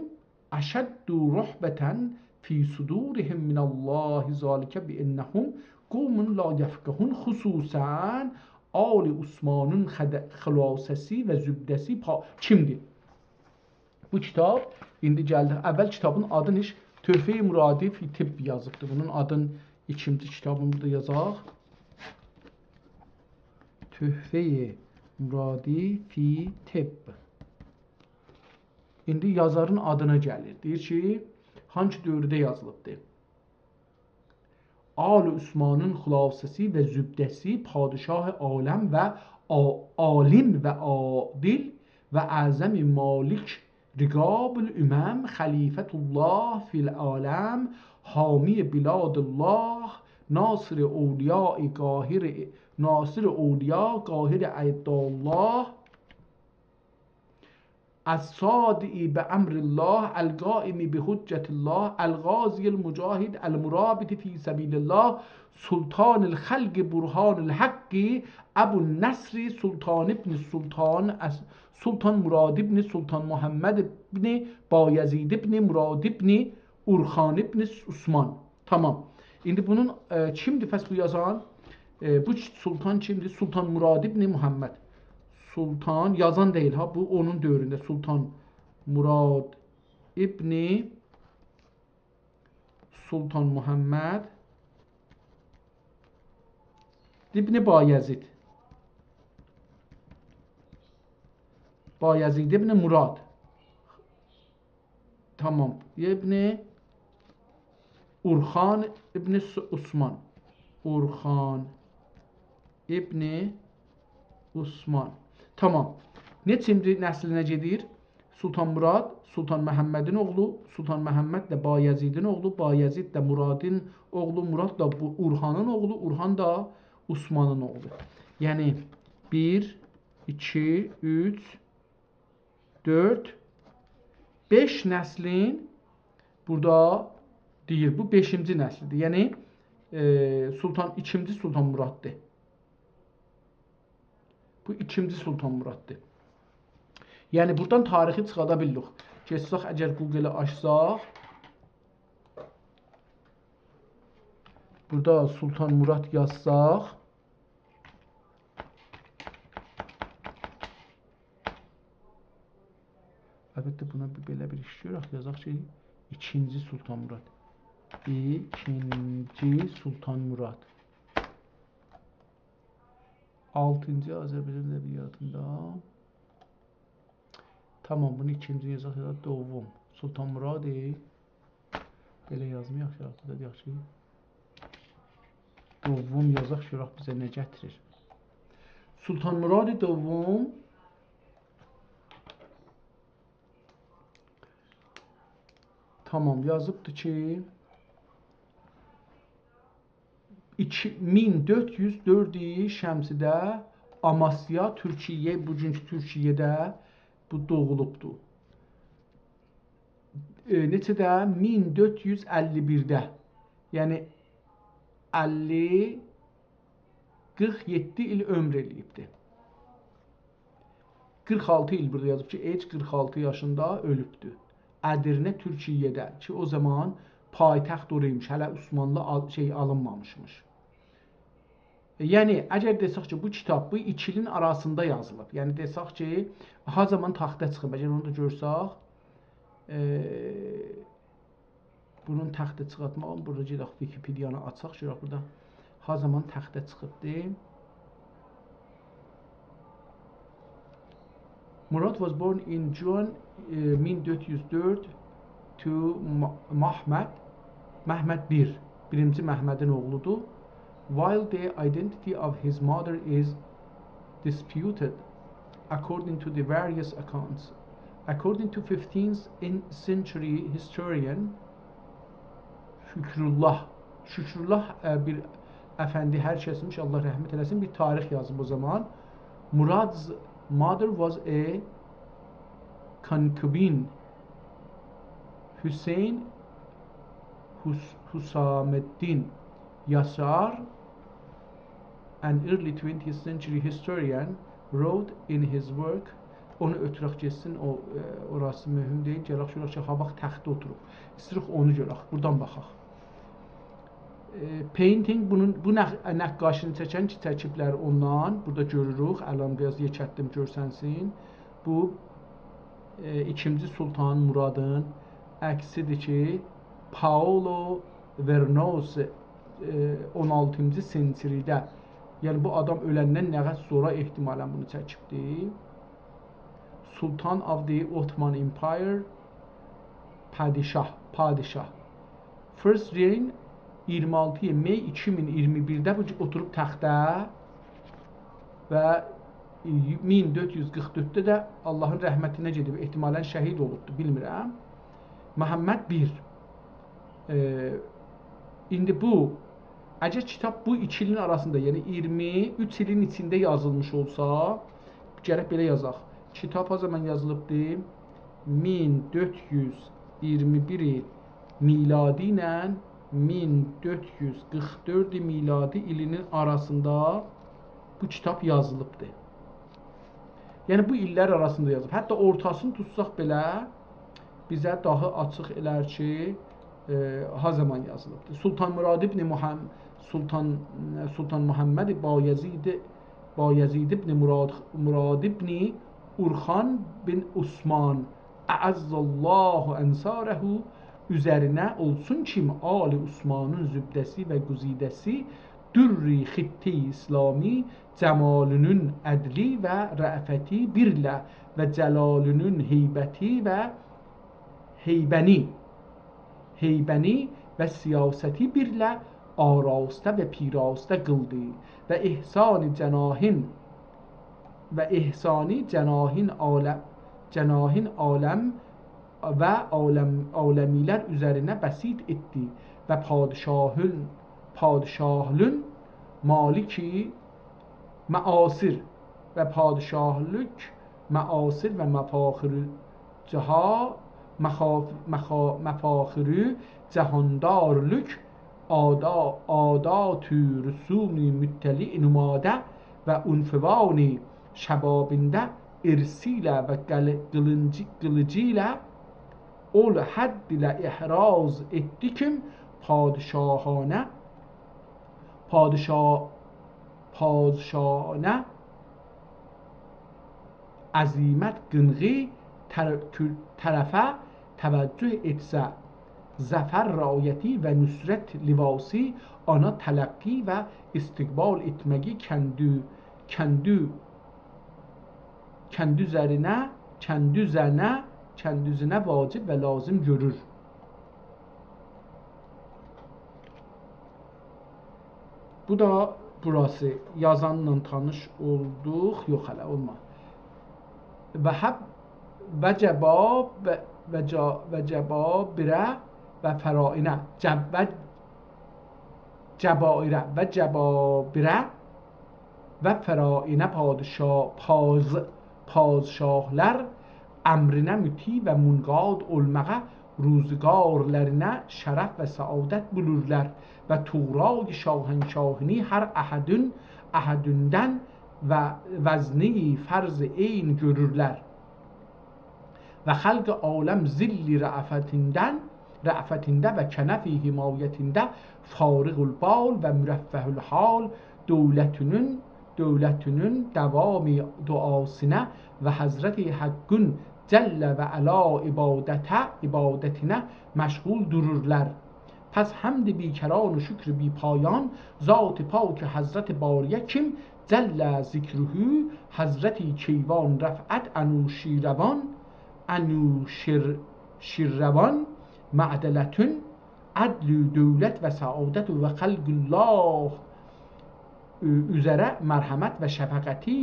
əşəddu ruhbətən fi sudurihim minallahi zalikə bi'ennəhum qovmun la yefqahun xüsusən Ali Osman'ın xülasəsi və zübdəsi kimdir? Bu kitab indi gəldi. Əvvəl kitabın adını Töhfə-i Muradi fi Tibb yazıbdır. Bunun adını ikinci kitabını da yazaq. Töhfə-i Muradi fi Tibb. İndi yazarın adına gəlir. Deyir ki, hangi dövrdə yazılıbdır? Ali Osman'ın xülasəsi və zübdəsi, padişah aləm və alim və adil və əzəm-i malik riqab-ül üməm xəlifətullah fil aləm hami biladullah nasir awliya qahir əydallah الصادئ بأمر الله القائم بحجة الله الغازي المجاهد المرابط في سبيل الله سلطان الخلق برهان الحق أبو النصر سلطان ابن سلطان مراد ابن سلطان محمد ابن بایزید ابن مراد ابن Urxan ibn Osman. Tamam. İndi bunun kimdir fəs bu yazan? Bu sultan kimdir? Sultan Murad ibn Muhammed. Sultan yazan değil ha, bu onun dövründə Sultan Murad İbni Sultan Muhammed İbni Bayezid İbni Murad, tamam, İbni Urxan İbni Osman, Urxan İbni Osman. Tamam. Neçinci nəslinə gedir? Sultan Murad, Sultan Məhəmmədin oğlu, Sultan Məhəmməd də Bayezidin oğlu, Bayezid də Muradın oğlu, Murad da Urxanın oğlu, Urxan da Osmanın oğlu. Yəni 1, 2, 3, 4, 5 nəslin burada deyir. Bu 5-ci nəslidir. Yəni ikinci Sultan Muraddır. Bu ikinci Sultan Muraddır. Yəni buradan tarixi çıxada bilirik. Keçsək, əgər Google-i açsaq, burada Sultan Murad yazsaq, əlbəttə buna belə bir iş görək, yazaq ki, ikinci Sultan Murad. İkinci Sultan Murad. 6-cı Azərbaycan ədəbiyyatında. Tamam, bunu ikinci yazaq, Dovum. Sultan Muradi. Belə yazmayaq, da deyək ki, Dovum yazaq, görək bizə nə gətirir. Sultan Muradi Dovum. Tamam, yazıbdır ki 1404 şəmsidə Amasya, Türkiyə, bugünkü Türkiyədə bu doğulubdur. neçədə? 1451-də. Yəni 47 il ömr eləyibdi. 46 il burada yazıb ki, H 46 yaşında ölübdü. Ədirnə Türkiyədə ki, o zaman paytaxt oraymış, hələ Osmanlı alınmamışmış. Yəni, əgər desək ki, bu kitab bu ikilinin arasında yazılıb, yəni desək ki, ha zaman taxta çıxıb, əgər onu da görsək, bunun taxta çıxartmağım, burada gedək Wikipediyanı açaq, görək burada ha zaman taxta çıxıbdır. Murad was born in June 1404 to Məhməd I, birinci Məhmədin oğludur. While the identity of his mother is disputed according to the various accounts. According to 15th century historian Şükrullah bir əfəndi, hər kəsmiş, Allah rəhmət eləsin, bir tarix yazıb o zaman. Murad's mother was a concubine. Hüseyin Husameddin Yasar, an early 20th century historian, wrote in his work, onu ötürək geçsin, orası mühüm deyil, gələk görək ki, ha bax təxtə oturub. İstəyirik onu görək, buradan baxaq. Painting, bu nəqqaşını çəkən ki, çəkiblər ondan, burada görürük, əlam biraz yekətdim görsənsin. Bu 2-ci Sultan Muradın əksidir ki, Paolo Veronese 16-cı sentridə, yəni bu adam öləndən nə qədər sonra ehtimalən bunu çəkibdir. Sultan of the Ottoman Empire, padişah. First reign 26 May 2021-də bu oturub təxtə və 1444-də də Allahın rəhmətinə gedib, ehtimalən şəhid olubdur, bilmirəm. Məhəmməd I. İndi bu, əgər kitab bu ikilinin arasında, yəni 23 ilin içində yazılmış olsa, gərək belə yazaq. Kitab o zaman yazılıbdır 1421 il miladi ilə 1444 miladi ilinin arasında bu kitab yazılıbdır. Yəni bu illər arasında yazılıb. Hətta ortasını tutsaq belə bizə daha açıq elər ki, ha zaman yazılıbdır. Sultan Murad ibn Sultan Muhammed Bayezid ibn Murad ibn Urxan bin Osman Əəzzallahu ənsarəhu üzərinə olsun kim Ali Osmanın zübdəsi və quzidəsi dürri xitti İslami cəmalünün ədli və rəfəti birlə və cəlalünün heybəti və heybəni və siyasəti birlə arastə və pirastə qıldı və ihsani cənahin aləm və aləmilər üzərinə bəsid etdi və padişahlün maliki məasir və padişahlük məasir və məfaxırü cəhandarlük adatü rüsumi müttəli numadə və unfivani şəbabində irsilə və qılıcı ilə ol hədd ilə ihraz etdi kim padişahane əzimət qınğı tərəfə təvəccüh etsə zəfər rayəti və nüsrət livası ana tələqqi və istiqbal etməyi kəndüzənə vacib və lazım görür. Bu da burası. Yazanla tanış olduq. Yox, hələ olma. Və cəbabirə və fərainə cəbairə və cəbabirə və fərainə padişahlar əmrinə müti və munqad olmağa روزگارlarına şərəf və səadət bulurlar və tuğraq şahənşahini hər əhədündən və vəzni farz eyn görürlər və xalq aləm zilli rə'fətində və kənəfi himayətində fariqul bal və mürəffəhül hal dövlətünün davami duasına və Həzrəti Haqqın Cəllə və Əla ibadətinə məşğul dururlar. Pəs həmd-i bikəran و şükr bی payان ذات پاک حضرت باریه kim Cəllə zikruhu Həzrəti Keyvan rəfət şirrəvan mədələtün ədlü dövlət və səadət və xəlqullah üzərə mərhəmət və şəfəqəti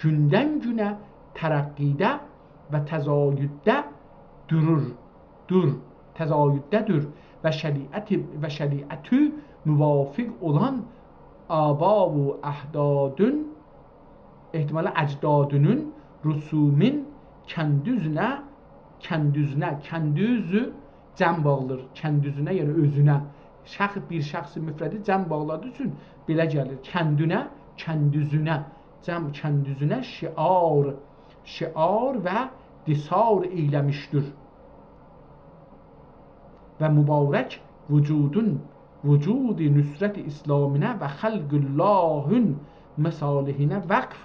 gündən günə tərəqqidə və təzayüddədir və şəriətü müvafiq olan aba və əhdadın ehtimalə əcdadının rüsumin kəndüzü cəm bağlıdır. Kəndüzünə yəni özünə. Bir şəxsi müfrədi cəm bağladığı üçün belə gəlir. Kəndüzünə şiar və disar eyləmişdir. Və mübarək vücudi nüsrət İslaminə və xəlqullahın məsalihinə vəqf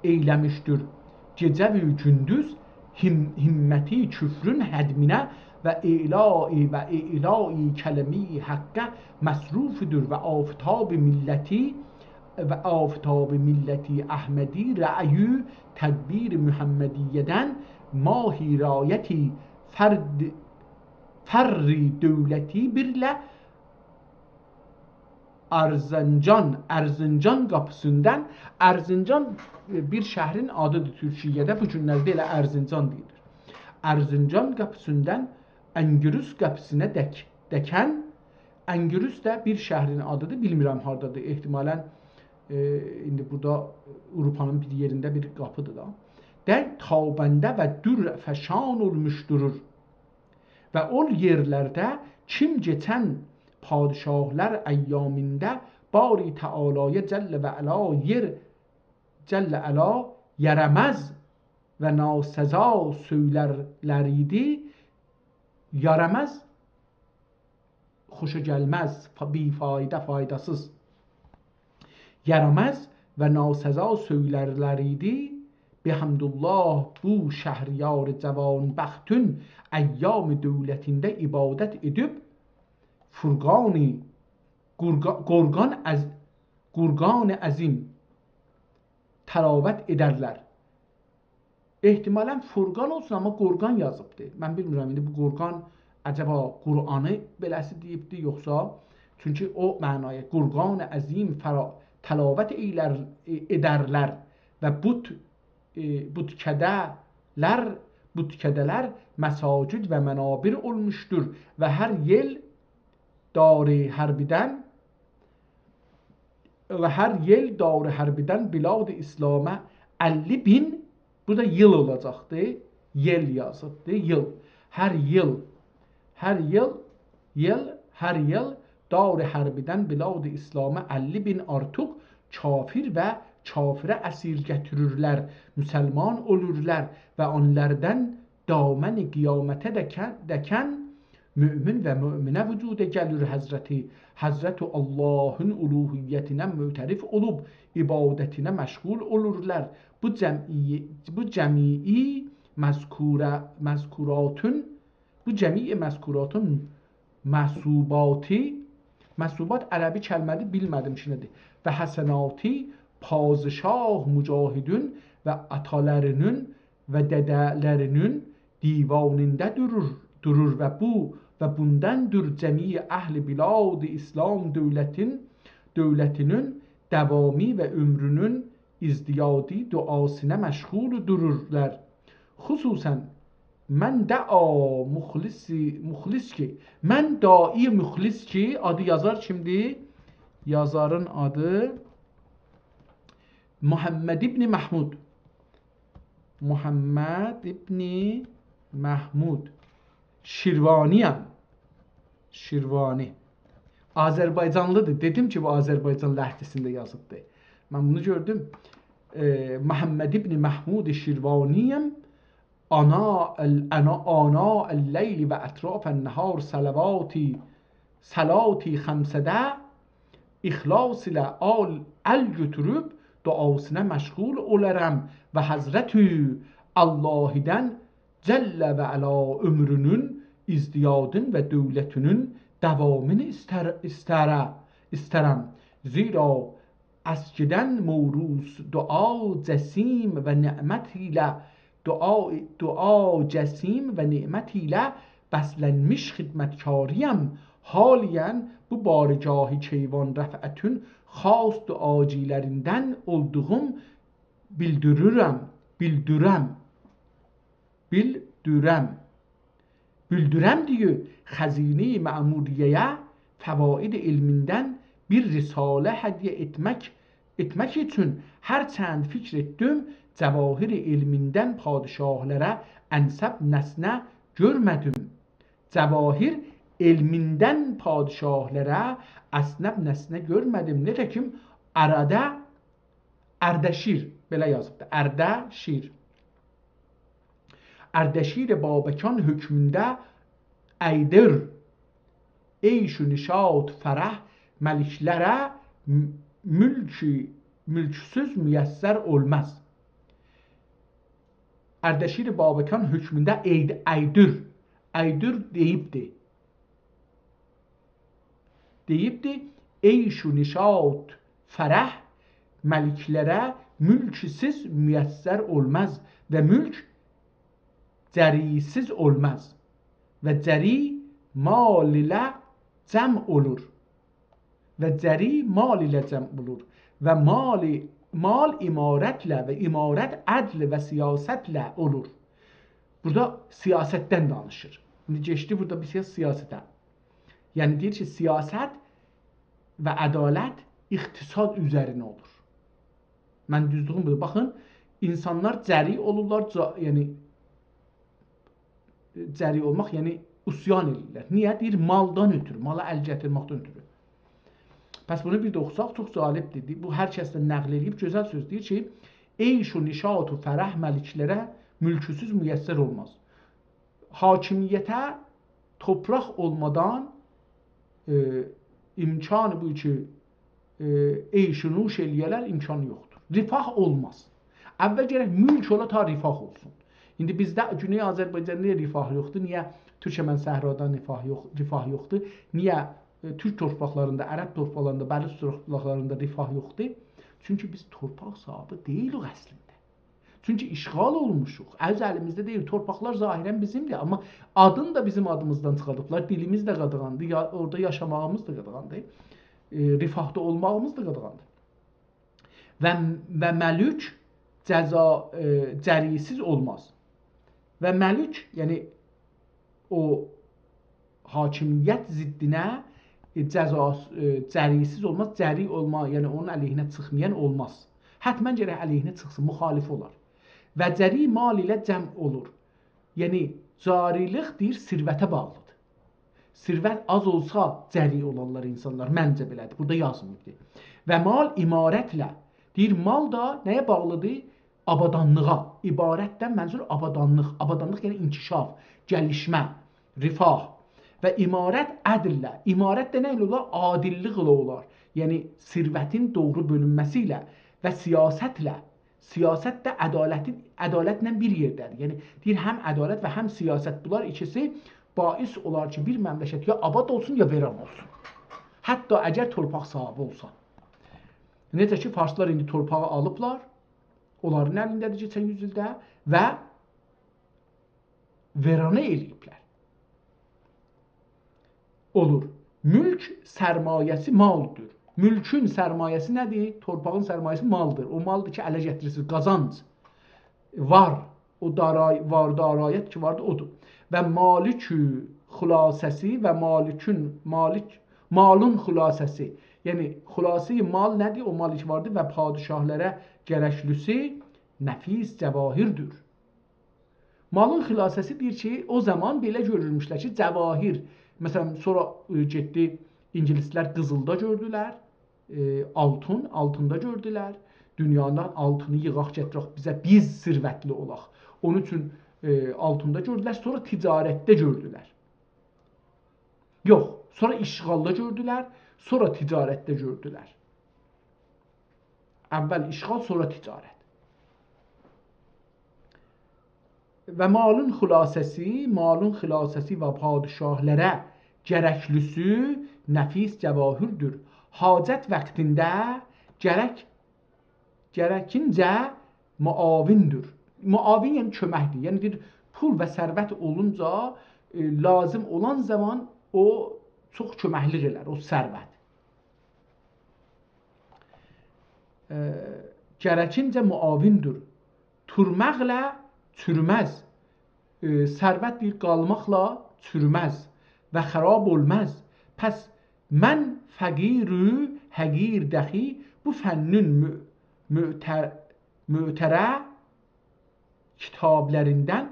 eyləmişdir. Gecə və gündüz himməti küfrün hədminə və ila'i kələmi haqqə məsrufudur və aftab milləti Əhmədi rə'yü tədbir Mühəmmədiyyədən mahi rayəti fərri dövləti birlə Erzincan qapısından Erzincan bir şəhrin adıdır Türkiyədə. Bu günlərdə elə Erzincan deyilir. Erzincan qapısından Əngürüs qapısına dəkən Əngürüs də bir şəhrin adıdır. Bilmirəm hardadır. Ehtimalən indi burada Avropanın bir yerində bir qapıdır da. Tabəndə və dür fəşan olmuşdur. Və o yerlərdə kim keçən padişahlar əyyamində bari Teala'ya Cəllə və Əla yərəməz və nasəza söylərləriydi. Yərəməz xoşa gəlməz, bifaydə, faydasız. Yərəməz və nasəza söylərləriydi. Bihamdullah bu şəhriyar cavanbəxtün əyyam dövlətində ibadət edib Qurqan əzim təlavət edərlər. Ehtimalən Furqan olsun, amma Qurqan yazıbdır. Mən bilmirəm, indi bu Qurqan əcəba Qur'anı beləsi deyibdir, yoxsa? Çünki o mənaya Qurqan əzim təlavət edərlər və butkədələr məsacid və mənabir olmuşdur və hər yıl dar-ı hərbidən bilad-ı İslam'a 50.000, burada yıl olacaqdır, yıl yazıbdır, yıl. Hər yıl dar-ı hərbidən bilad-ı İslam'a 50.000 artıq kafir və kafirə əsir gətirirlər, müsəlman olurlar və onlardan daməni qiyamətə dəkən mümin və müminə vücuda gəlir Həzrəti Allahın uluhiyyətinə mütərif olub ibadətinə məşğul olurlar. Bu cəmi'i məzkuratın məsubat ərəbi kəlmədi bilmədim ki nədir. Və həsənati padişah mücahidün və atalarının və dədələrinin divanında durur və bundandır cəmi əhl-i bilad-ı İslam dövlətinin davami və ömrünün izdiyadi duasına məşğul dururlar. Xüsusən mən dai müxlis ki, adı yazar kimdir? Yazarın adı Muhammed ibn Mahmud. Şirvaniyəm. Şirvani. Azərbaycanlıdır. Dedim ki, bu Azərbaycan ləhcəsində yazıbdır. Mən bunu gördüm. Məhəmməd ibn Məhmud Şirvaniyəm. آناء الليل و اطراف النهار صلواتی خمسده İxlas ilə əl götürüb duasına məşğul olarım və Həzrətü Allah'dan Cəllə və Əla ömrünün izdiyadın və dövlətinin davamını istərəm. Zira əskidən mevruz dua cəsim və ni'mət ilə dua cəsim və nimət ilə bəslənmiş xidmətkarıyam. Haliyen bu barigah-ı keyvan rəfətün xas duacilərindən olduğum bildirəm. Bildirəm diyor, xəzine-i mə'muriyyəyə fəvaid ilmindən bir risalə hədiyyə etmək üçün hərçənd fikr etdim, cəvahir ilmindən padişahlara ənsəb nəsnə görmədim. Cəvahir elmindən padişahlara əsnəb nəsnə görmədim. Nətəkim Ərdəşir belə yazıbdır. Ərdəşir Babəkan hökmündə əydir. Eyş-ü nişat fərəh məliklərə mülksüz müyəssər olmaz. Ərdəşir Babəkan hökmündə əydir deyibdi. Eyş-ü nişat fərəh məliklərə mülksüz müyəssər olmaz və mülk cərisiz olmaz və cəri mal ilə cəm olur və mal imarətlə və imarət ədl və siyasətlə olur. Burada siyasətdən danışır. İndi geçdi burada bir siyasətə. Yəni deyir ki, siyasət və ədalət iqtisad üzərinə olur. Mən düzdüğüm budur. Baxın, insanlar cəri olurlar, yəni cəri olmaq, yəni üsyan edirlər. Niyə? Deyir, maldan ötürü, mala əl gətirməkdən ötürü. Pəs bunu bir də oxusaq, çox cəlibdir. Bu, hər kəsdən nəql edib, gözəl söz deyir ki, eyş-u nişat-u fərəh məliklərə mülksüz müyəssər olmaz. Hakimiyyətə topraq olmadan imkanı bu ki, eyş-u nuş eləyələr imkanı yoxdur. Rifah olmaz. Əvvəl gərək mülk ola ta rifah olsun. İndi bizdə Güney Azərbaycanda niyə rifah yoxdur? Niyə Türkmən səhradan rifah yoxdur? Niyə Türk torpaqlarında, Ərəb torpaqlarında, Bəlüç torpaqlarında rifah yoxdur? Çünki biz torpaq sahibi deyilik əslində. Çünki işğal olmuşuq. Əz əlimizdə deyil. Torpaqlar zahirən bizimdir. Amma adını da bizim adımızdan çıxardıblar. Dilimiz də qadağandır. Orada yaşamağımız da qadağandır. Rifahda olmağımız da qadağandır. Və məlük cərisiz olmaz. Və məlük, yəni o hakimiyyət ziddinə cərisiz olmaz, cəri olma, yəni onun əleyhinə çıxmayan olmaz. Hətmən gərək əleyhinə çıxsın, müxalif olar. Və cəri mal ilə cəm olur. Yəni, carilik deyir, sirvətə bağlıdır. Sirvət az olsa cəri olanlar insanlar, məncə belədir, burada yazmıdır. Və mal imarətlə, deyir, mal da nəyə bağlıdır? Abadanlığa. İbarətdən mənzur abadanlıq. Abadanlıq yəni inkişaf, gəlişmə, rifah. Və imarət ədillə. İmarət də nə ilə olar? Adillik ilə olar. Yəni, sirvətin doğru bölünməsi ilə və siyasətlə. Siyasət də ədalətlə bir yerdədir. Yəni, deyir, həm ədalət və həm siyasət. Bunlar ikisi bais olar ki, bir məmləkət ya abad olsun, ya veran olsun. Hətta əgər torpaq sahibi olsa. Necə ki, farslar indi torpağı alıblar, onların əlindədir keçən yüzildə və verana eləyiblər. Olur. Mülk sərmayəsi maldır. Mülkün sərmayəsi nədir? Torpağın sərmayəsi maldır. O maldır ki, ələ gətirirsiniz, qazanc var. O darayət ki vardır, odur. Və malikü xülasəsi və malın xülasəsi. Yəni, xülasəyi mal nədir? O mal ki vardır və padişahlara gərəklisi nəfis cəvahirdir. Malın xülasəsi deyir ki, o zaman belə görülmüşlər ki, cəvahir, məsələn, sonra getdi ingilislər qızılda gördülər, altında gördülər. Dünyadan altını yığaq gətirək bizə, biz sirvətli olaq. Onun üçün altında gördülər, sonra ticarətdə gördülər. Yox, sonra işğalda gördülər, sonra ticarətdə gördülər. Əvvəl işğal, sonra ticarət. Və malın xülasəsi və padişahlərə gərəklüsü nəfis cəvahürdür. Hacət vaxtında gərəkincə muavindir. Muavin yəni köməkdir. Yəni deyir, pul və sərvət olunca lazım olan zaman o çox köməklik elər, o sərvət. Gərəkincə muavindir. Turmaqla çürüməz. Sərvət bir qalmaqla çürüməz və xarab olmaz. Pəs mən fəqirü həqir dəxi bu fənnün mütərə kitablərindən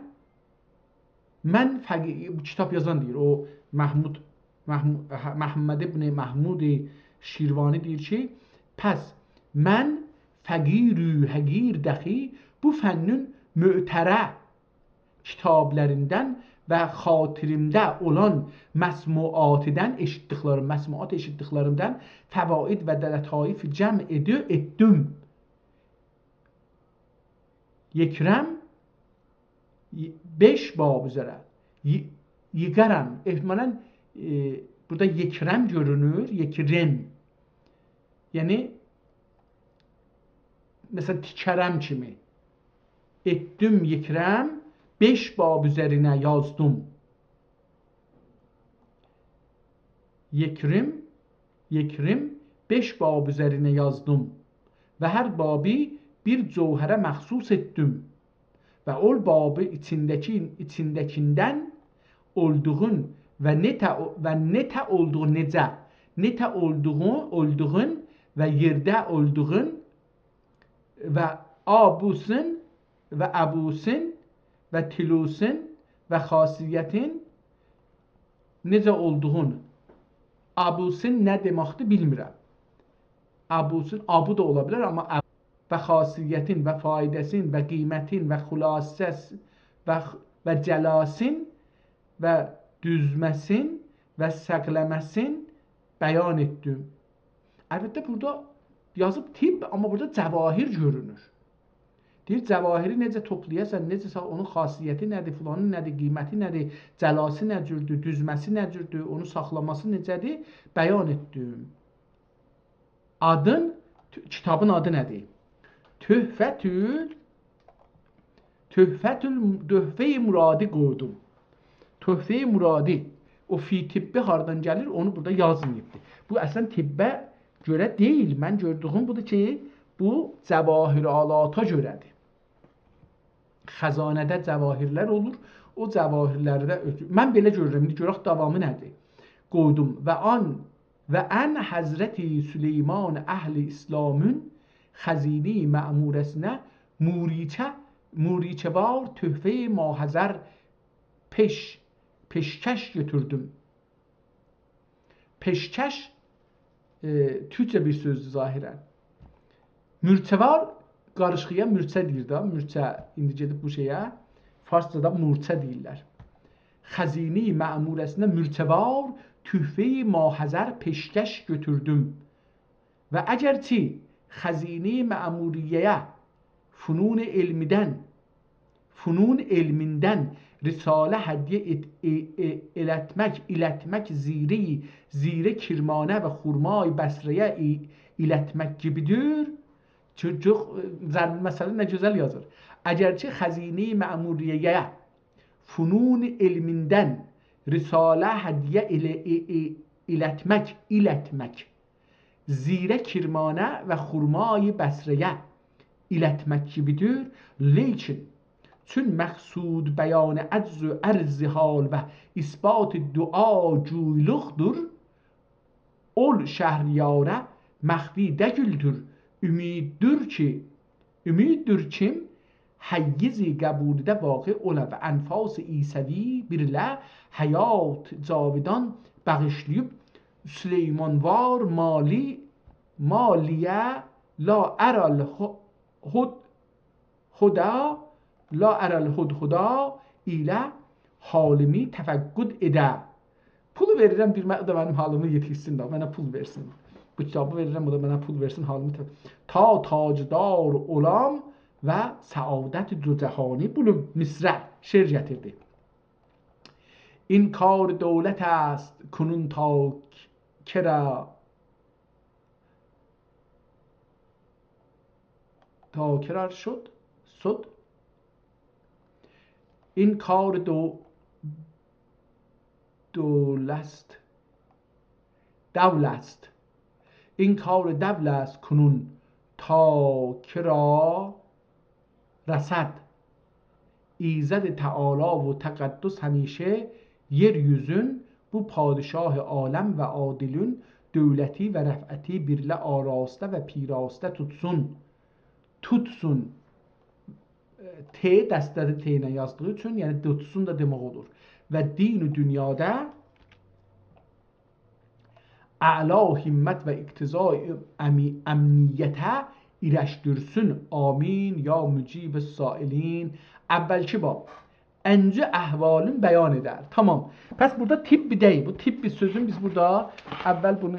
mən fəqir, bu kitab yazan deyir, o Məhəmməd ibn Məhmud Şirvani deyir ki, pəs mən fəqirü həqir dəxi bu fənnün mütərə kitablərindən və xatirimdə olan məsmuatidən eşitdiklərimdən fəvaid və lətayif cəm etdim. Yekrəm 5 bab üzərə yıqaram. Ehtimalən burada yekrəm görünür, yekrem. Yəni məsələn tikərəm kimi. Etdim yekrəm 5 bab üzərinə yazdım. Yekrim 5 bab üzərinə yazdım. Və hər babi bir cövhərə məxsus etdim. Və o babı içindəkindən olduğun və netə olduğun və yerdə olduğun və abusun və əbusun və tilusun və xasiyyətin necə olduğun. Abusun nə deməkdir bilmirəm. Abusun, abu da ola bilər, amma və xasiyyətin və faydəsin və qiymətin və xülasəs və cəlasin və düzməsin və səqləməsin bəyan etdim. Əlbəttə burada yazıb tibb, amma burada cəvahir görünür. Deyir, cəvahiri necə toplayasan, necə onun xasiyyəti nədir, filanın nədir, qiyməti nədir, cəlası nə cürdür, düzməsi nə cürdür, onu saxlaması necədir, bəyan etdim. Adın, kitabın adı nədir? Töhfə-i muradi qoydum. Töhfə-i muradi, o fi tibbə hardan gəlir, onu burada yazmayıbdır. Bu əslən tibbə görə deyil. Mən gördüğüm budur ki, bu cəvahir alata görədir. Xəzanədə cəvahirlər olur. O cəvahirlərdə mən belə görürəm. İndi görək davamı nədir? Qoydum və ən Həzrəti Süleyman əhli İslamın xəzini mə'murəsinə muriçəvar töhfə-i mahəzər peşkəş götürdüm. Peşkəş Türkçə bir sözdür zahirən. Mürçəvar qarışıqıya mürçə deyir da. Mürçə indi gedib bu şeyə farscada murçə deyirlər. Xəzini mə'murəsinə mürçəvar töhfə-i mahəzər peşkəş götürdüm. Və əgərçi xəzini mə'muriyyəyə funun elmindən risalə hədiyyə ilətmək zirə kirmanə və xurmay bəsrəyə ilətmək gibidir. Çox zərbi məsələ nə gözəl yazır. Əgərçi xəzini mə'muriyyəyə funun elmindən risalə hədiyyə ilətmək zirə kirmanə və xurmayı bəsrəyə ilətmək gibidir. Lekin çün məqsud bəyan əcz və ərz hal və isbat dua cuyluqdur. Ol şəhriyarə məxfi dəgüldür. Ümiddir kim hayyizi qəbulidə vaqe ola və ənfas İsəvi birlə həyat cavidan bağışlayıb Süleymanvar maliyə la ərəl hudhuda ilə halimi təfəqqüd edə. Pul verirəm bir da mənim halımı yetişsin da, mənə pul versin. Bu kitabı verirəm, o da mənə pul versin, halımı ta tacdar olam və səadət cücəhani bulum. Misrə şeir gətirdi. İnkar dövlət است کنون تا کرا شد این کار دولست این کار دولست کنون تا کرا رسد ایزد تعالی و تقدس همیشه yeryüzün bu padişah alem ve adilün dövləti və rəfəti birlə arasta və pirasta tutsun. T dəstədə T ilə yazdığı üçün, yəni tutsun da demək olur. Və din-i dünyada əla himmət və iqtizai əmniyyətə irəşdirsün. Amin ya mücib sailin. Əvvəlki bab. Əncü əhvalın bəyan edər. Tamam. Pəs burada tibbi deyil. Bu tibbi sözün biz burada əvvəl bunu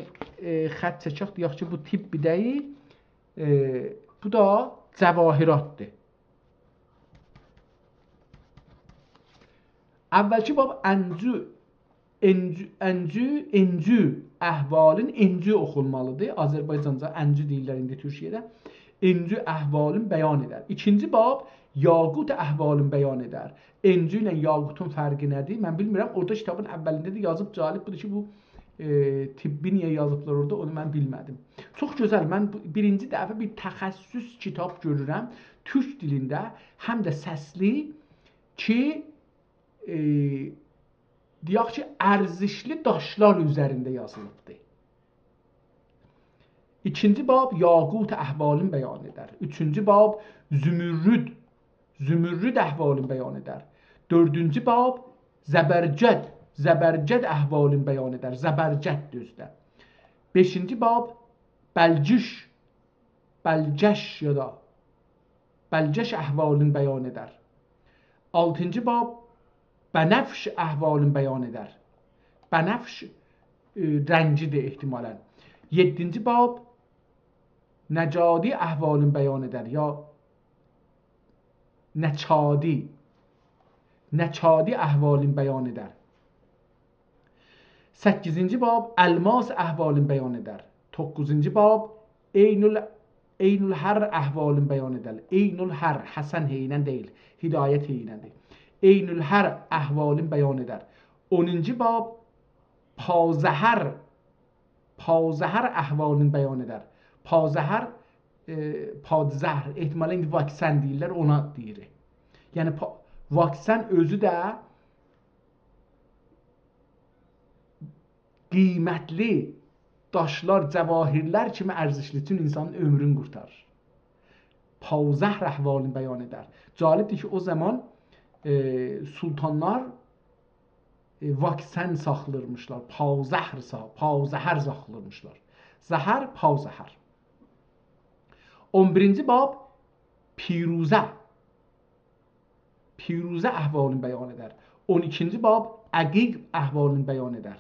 xət çəkək deyək ki, bu tibbi deyil. Bu da cəvahiratdır. Əvvəlki bab əncü əhvalın encü oxunmalıdır. Azərbaycanca əncü deyirlər indi Türkiyədə. Encü əhvalın bəyan edər. İkinci bab yaqut əhvalın bəyan edər. Encü ilə yaqutun fərqi nədir? Mən bilmirəm. Orada kitabın əvvəlində də yazıb cəlib budur ki, bu tibbi niyə yazıblar orada, onu mən bilmədim. Çox gözəl. Mən birinci dəfə bir təxəssüs kitab görürəm. Türk dilində həm də səsli ki, deyək ki, ərzişli daşlar üzərində yazılıbdır. İkinci bab yaqut əhvalın bəyan edər. Üçüncü bab zümürrüd əhvalın bəyan edər. Dördüncü bab zəbərcəd əhvalın bəyan edər. Zəbərcəd düzdür. Beşinci bab bəlcəş əhvalın bəyan edər. Altıncı bab bənəfş əhvalın bəyan edər. Bənəfş rəngidir ehtimalən. Yeddinci bab nəcadi əhvalın bəyan edər. Ya nəçadi əhvalın bəyan edər. 8-ci bab əlmas əhvalın bəyan edər. 9-cu bab eynül hər əhvalın bəyan edər. Eynül hər, Həsən heynən deyil, hidayət heynəndir. Eynül hər əhvalın bəyan edər. 10-cu bab pazəhər əhvalın bəyan edər. Pazəhər, padzəhr, ehtimalə indi vaksən deyirlər, ona deyir. Yəni vaksən özü də qiymətli daşlar, cəvahirlər kimi ərzişli üçün insanın ömrünü qurtarır. Pazəhr əhvalını bəyan edər. Cəlibdir ki, o zaman sultanlar vaksən saxlırmışlar. Pazəhər saxlırmışlar. Zəhər, pazəhər. 11-ci bab piruzə əhvalını bəyan edər. 12-ci bab əqiq əhvalını bəyan edər.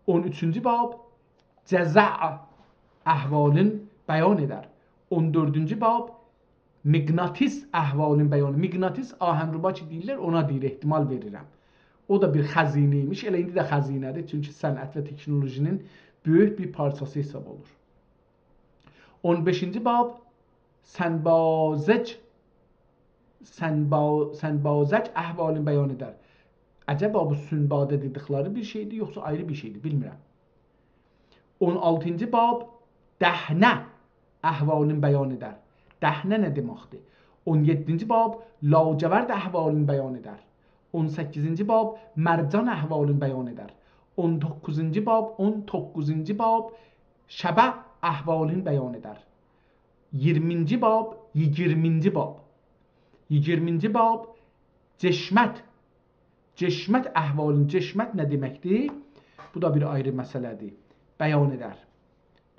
13-cü bab cəzə əhvalını bəyan edər. 14-cü bab miqnatis əhvalını bəyan edər. Miqnatis ahəmruba ki deyirlər, ona deyir, ehtimal verirəm. O da bir xəzinə imiş, elə indi də xəzinədir, çünki sənət və teknolojinin böyük bir parçası hesab olur. 15-ci bab sənbazəc əhvalını bəyan edər. Əcəba bu sünbadə dedikləri bir şeydir, yoxsa ayrı bir şeydir, bilmirəm. 16-cı bab dəhnə əhvalını bəyan edər. Dəhnə nə deməkdir? 17-ci bab lacəvərd əhvalını bəyan edər. 18-ci bab mərcan əhvalını bəyan edər. 19-cu bab şəbə əhvalını bəyan edər. 20-ci bab, 20-ci bab. 20-ci bab ceşmət. Ceşmət əhvalın, ceşmət nə deməkdir? Bu da bir ayrı məsələdir. Bəyan edər.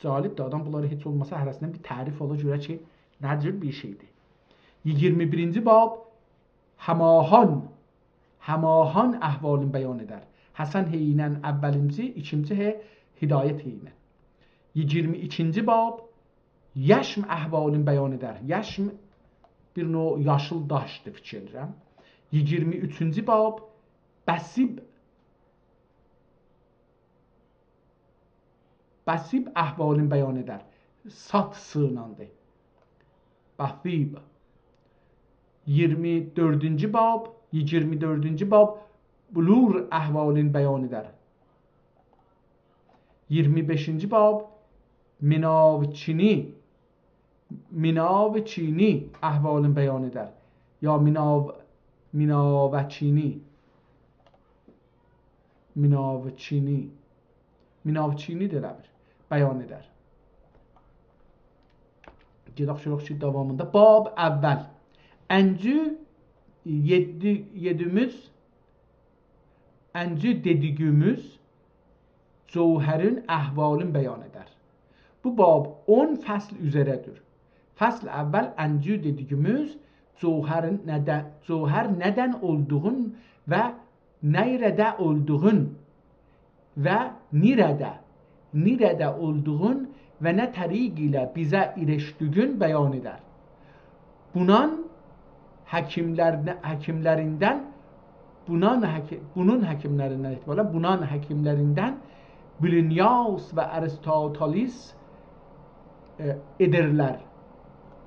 Calibdir, adam bunları heç olmasa hərəsindən bir tərif ola görə ki, nədir bir şeydir. 21-ci bab həmahan. Həmahan əhvalın bəyan edər. Həsən heynən əvvəlimci, ikinci hidayət heynən. 22-ci bab yəşm əhvalın bəyan edər. Yəşm bir növ yaşıl daşdır fikirlərim. 23-cü bab bəsib. Bəsib əhvalın bəyan edər. Sat sığınandır. Bəsib. 24-cü bab, 24-cü bab bulur əhvalın bəyan edər. 25-ci bab minavçini. Minavçini əhvalın bəyan edər. Ya minavçini. Minavçini. Minavçini deyilir. Bəyan edər. Gedək şuraq ki, davamında. Bab əvvəl. Əncü dediyimiz cevherin əhvalın bəyan edər. Bu bab 10 fəsl üzərədir. Fəsl əvvəl əncü dediyimiz cevher nədən olduğun və neyrədə olduğun və nirədə olduğun və nə təriq ilə bizə irəşdüyün bəyan edər. Bunun həkimlərindən Bilinyas və Aristoteles edirlər.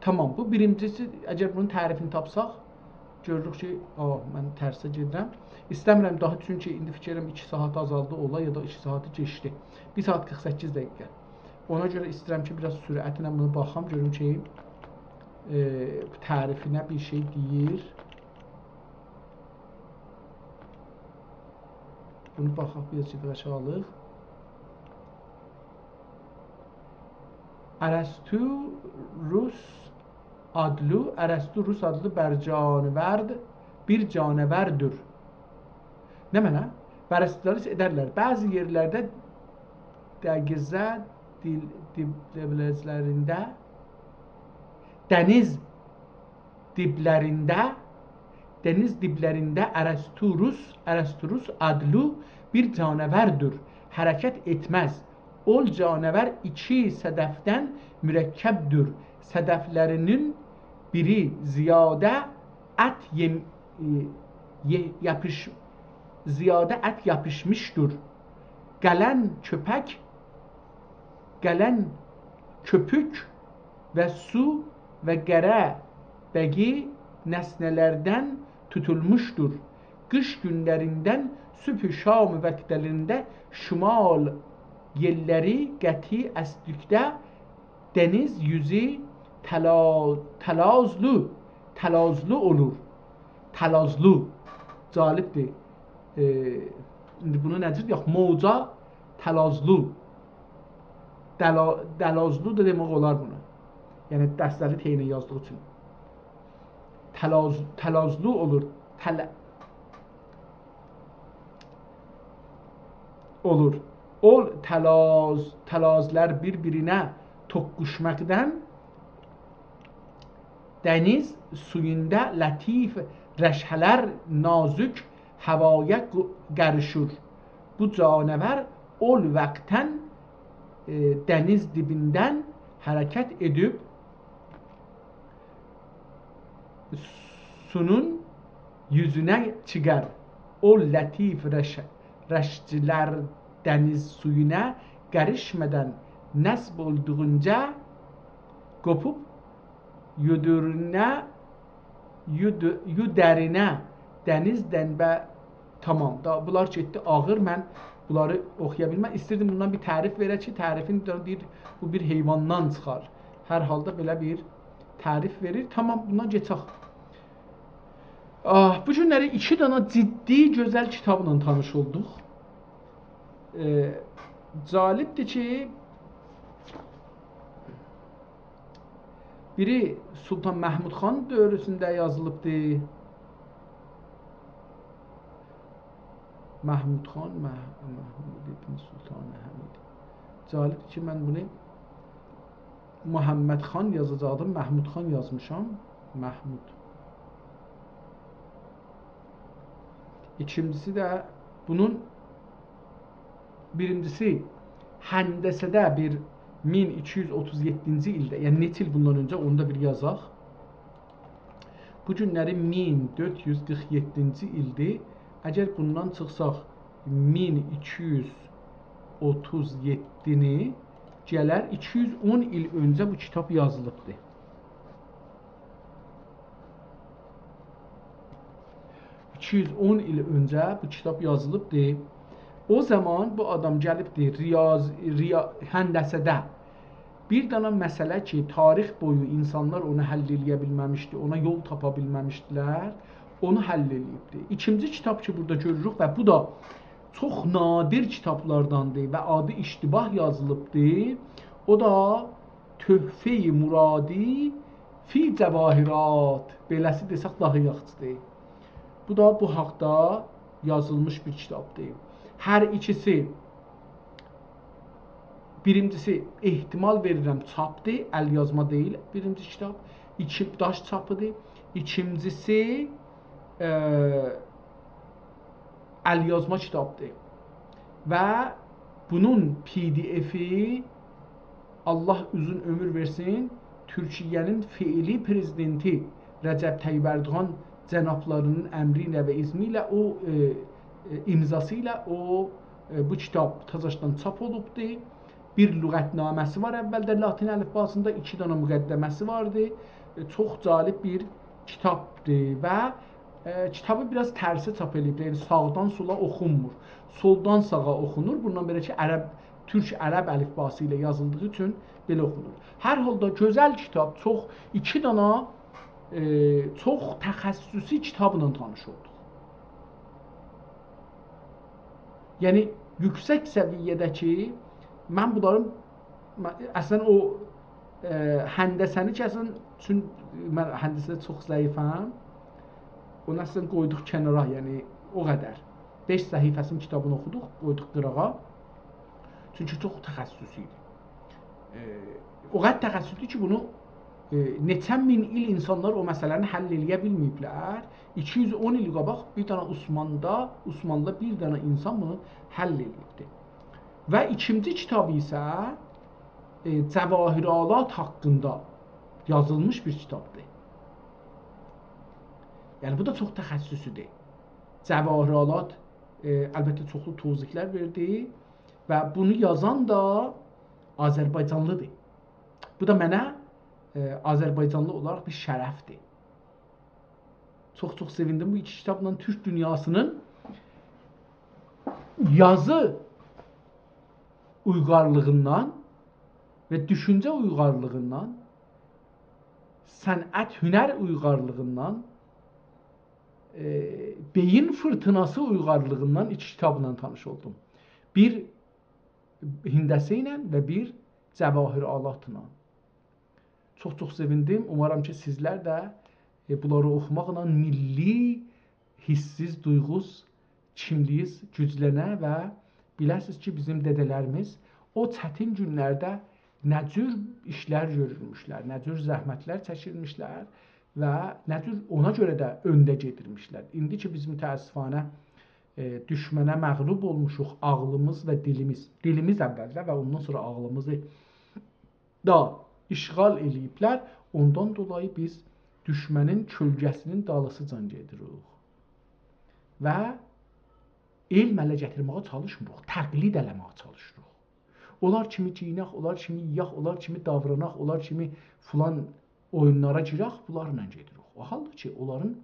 Tamam, bu birincisi. Əgər bunun tərifini tapsaq, görürük ki, mən tərsə gedirəm. İstəmirəm daha, çünki indi fikirəm 2 saat azaldı ola ya da 2 saatı keçdi. 1 saat 48 dəqiqə. Ona görə istəyirəm ki, biraz sürətlə bunu baxam, görüm ki, tərifinə bir şey deyir. Bunu baxaq, biraz ciddiləşə alıq. Ərəstü Rus adlı bir canəvərdir. Nə mənə? Ərəstülər edərlər. Bəzi yerlərdə dəgizə dəniz diblərində Ərəstürus adlı bir canəvərdir. Hərəkət etməz. O canəvər 2 sədəfdən mürəkkəbdir. Sədəflərinin biri ziyadə ət yapışmışdır. Gələn köpük və su və qərə bəgi nəsnələrdən tutulmuşdur. Qış günlərindən sübh şam vaxtlarında şimal yelləri qəti əsdükdə dəniz yüzü talazlı olur. Talazlı. Calibdir. İndi bunu necə deyək? Mavca talazlı. Dalazlı da demək olar bunu. Yəni dərsləri teynə yazdığı üçün. Talazlı olur. Olur. O talazlar bir-birinə toqquşmaqdan dəniz suyunda latif rəşhələr nazük havaya qarışır. Bu canəvər ol vaxtdan dəniz dibindən hərəkət edib sunun yüzünə çıxar. O latif rəşcilər dəniz suyuna qarışmadan nəsb olduğunca qopub yüdərinə dənizdən və tamam. Bunlar getdi ağır, mən bunları oxuya bilməm. İstirdim bundan bir tərif verək ki, tərifin deyir, bu bir heyvandan çıxar. Hər halda belə bir tərif verir. Tamam, bundan geçək. Bu günləri 2 dana ciddi, gözəl kitabla tanış olduq. Calibdir ki, Biri Sultan Məhmud xan dövründə yazılıbdır. Məhmud xan, Məhmud ibn Sultan Həmid. Cəlib ki, mən bunu Muhammed xan yazacaqdım, Məhmud xan yazmışam. Məhmud. İkincisi də bunun birincisi Həndəsədə bir 1237-ci ildə, yəni neçə il bundan öncə onu da bir yazaq. Bu günləri 1447-ci ildir. Əgər bundan çıxsaq 1237-ni gələr 210 il öncə bu kitab yazılıbdır. Il öncə bu kitab yazılıbdır. O zaman bu adam gəlibdir Həndəsədə bir dana məsələ ki, tarix boyu insanlar onu həll eləyə bilməmişdi, ona yol tapa bilməmişdilər, onu həll eləyibdir. İkinci kitab ki, burada görürük və bu da çox nadir kitablardandır və adı İştibah yazılıbdır. O da Töhfə-i Muradi fi Cəvahirat. Beləsi desək daha yaxşıdır. Bu da bu haqda yazılmış bir kitabdır. Hər ikisi, birincisi ehtimal verirəm çapdır, əl yazma deyil birinci kitab. Daş çapıdır. İkincisi əl yazma kitabdır. Və bunun PDF-i Allah uzun ömür versin, Türkiyənin feili prezidenti Rəcəb Tayyib Ərdoğan cənablarının əmri ilə və izni ilə imzası ilə bu kitab təzədən çap olubdur. Bir lüğətnaməsi var əvvəldə Latin əlifbasında, 2 dənə müqəddəməsi vardı. Çox cəlib bir kitabdır və kitabı biraz tərsi çap ediblər. Yəni sağdan sola oxunmur. Soldan sağa oxunur. Bundan belə ki, türk-ərəb əlifbası ilə yazıldığı üçün belə oxunur. Hər halda gözəl kitab, çox 2 dənə çox təxəssüsi kitabla tanış olduq. Yəni yüksək səviyyədəki mən bunların əslən o həndəsəni ki, əslən üçün mən həndəsədə çox zəifəm. Onu əslən qoyduq kənara, yəni o qədər. 5 səhifəsinin kitabını oxuduq, qoyduq qırağa. Çünki çox təxəssüsü idi. O qədər təxəssüsü ki, bunu neçə min il insanlar o məsələni həll eləyə bilməyiblər. 210 il qabaq bir dənə Osmanlıda bir dənə insan bunu həll eləyibdir. Və ikinci kitabı isə Cəvahirat haqqında yazılmış bir kitabdır. Yəni bu da çox təxəssüsüdür. Cəvahirat əlbəttə çoxlu toziklər verdi və bunu yazan da Azərbaycanlıdır. Bu da mənə Azərbaycanlı olaraq bir şərəfdir. Çox sevindim bu iki kitabla Türk dünyasının yazı uyğarlığından və düşüncə uyğarlığından, sənət, hünər uyğarlığından, beyin fırtınası uyğarlığından iki kitabla tanış oldum. Bir Hindəsə ilə və bir Cəvahiratla. Çox sevindim. Umarım ki, sizlər də bunları oxumaqla milli hissiz, duyğuz, kimliyiz güclənə və biləsiniz ki, bizim dədələrimiz o çətin günlərdə nə cür işlər görürmüşlər, nə cür zəhmətlər çəkirmişlər və nə cür ona görə də öndə gedirmişlər. İndi ki, bizim təəssüfanə düşmənə məğlub olmuşuq, ağlımız və dilimiz əvvəldə və ondan sonra ağlımızı da işğal eləyiblər. Ondan dolayı biz düşmənin kölgəsinin dalısıcan gedirik. Və elm ələ gətirməyə çalışmırıq, təqlid eləməyə çalışırıq. Onlar kimi giyinək, onlar kimi yiyək, onlar kimi davranaq, onlar kimi filan oyunlara girək, bunlarla gedirik. O halda ki, onların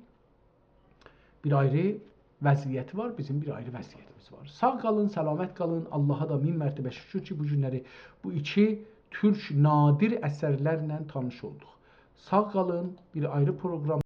bir ayrı vəziyyəti var, bizim bir ayrı vəziyyətimiz var. Sağ qalın, səlamət qalın. Allaha da min mərtəbə şükür ki, bu günləri bu iki türk nadir əsərlərlə tanış olduq. Sağ qalın, bir ayrı proqram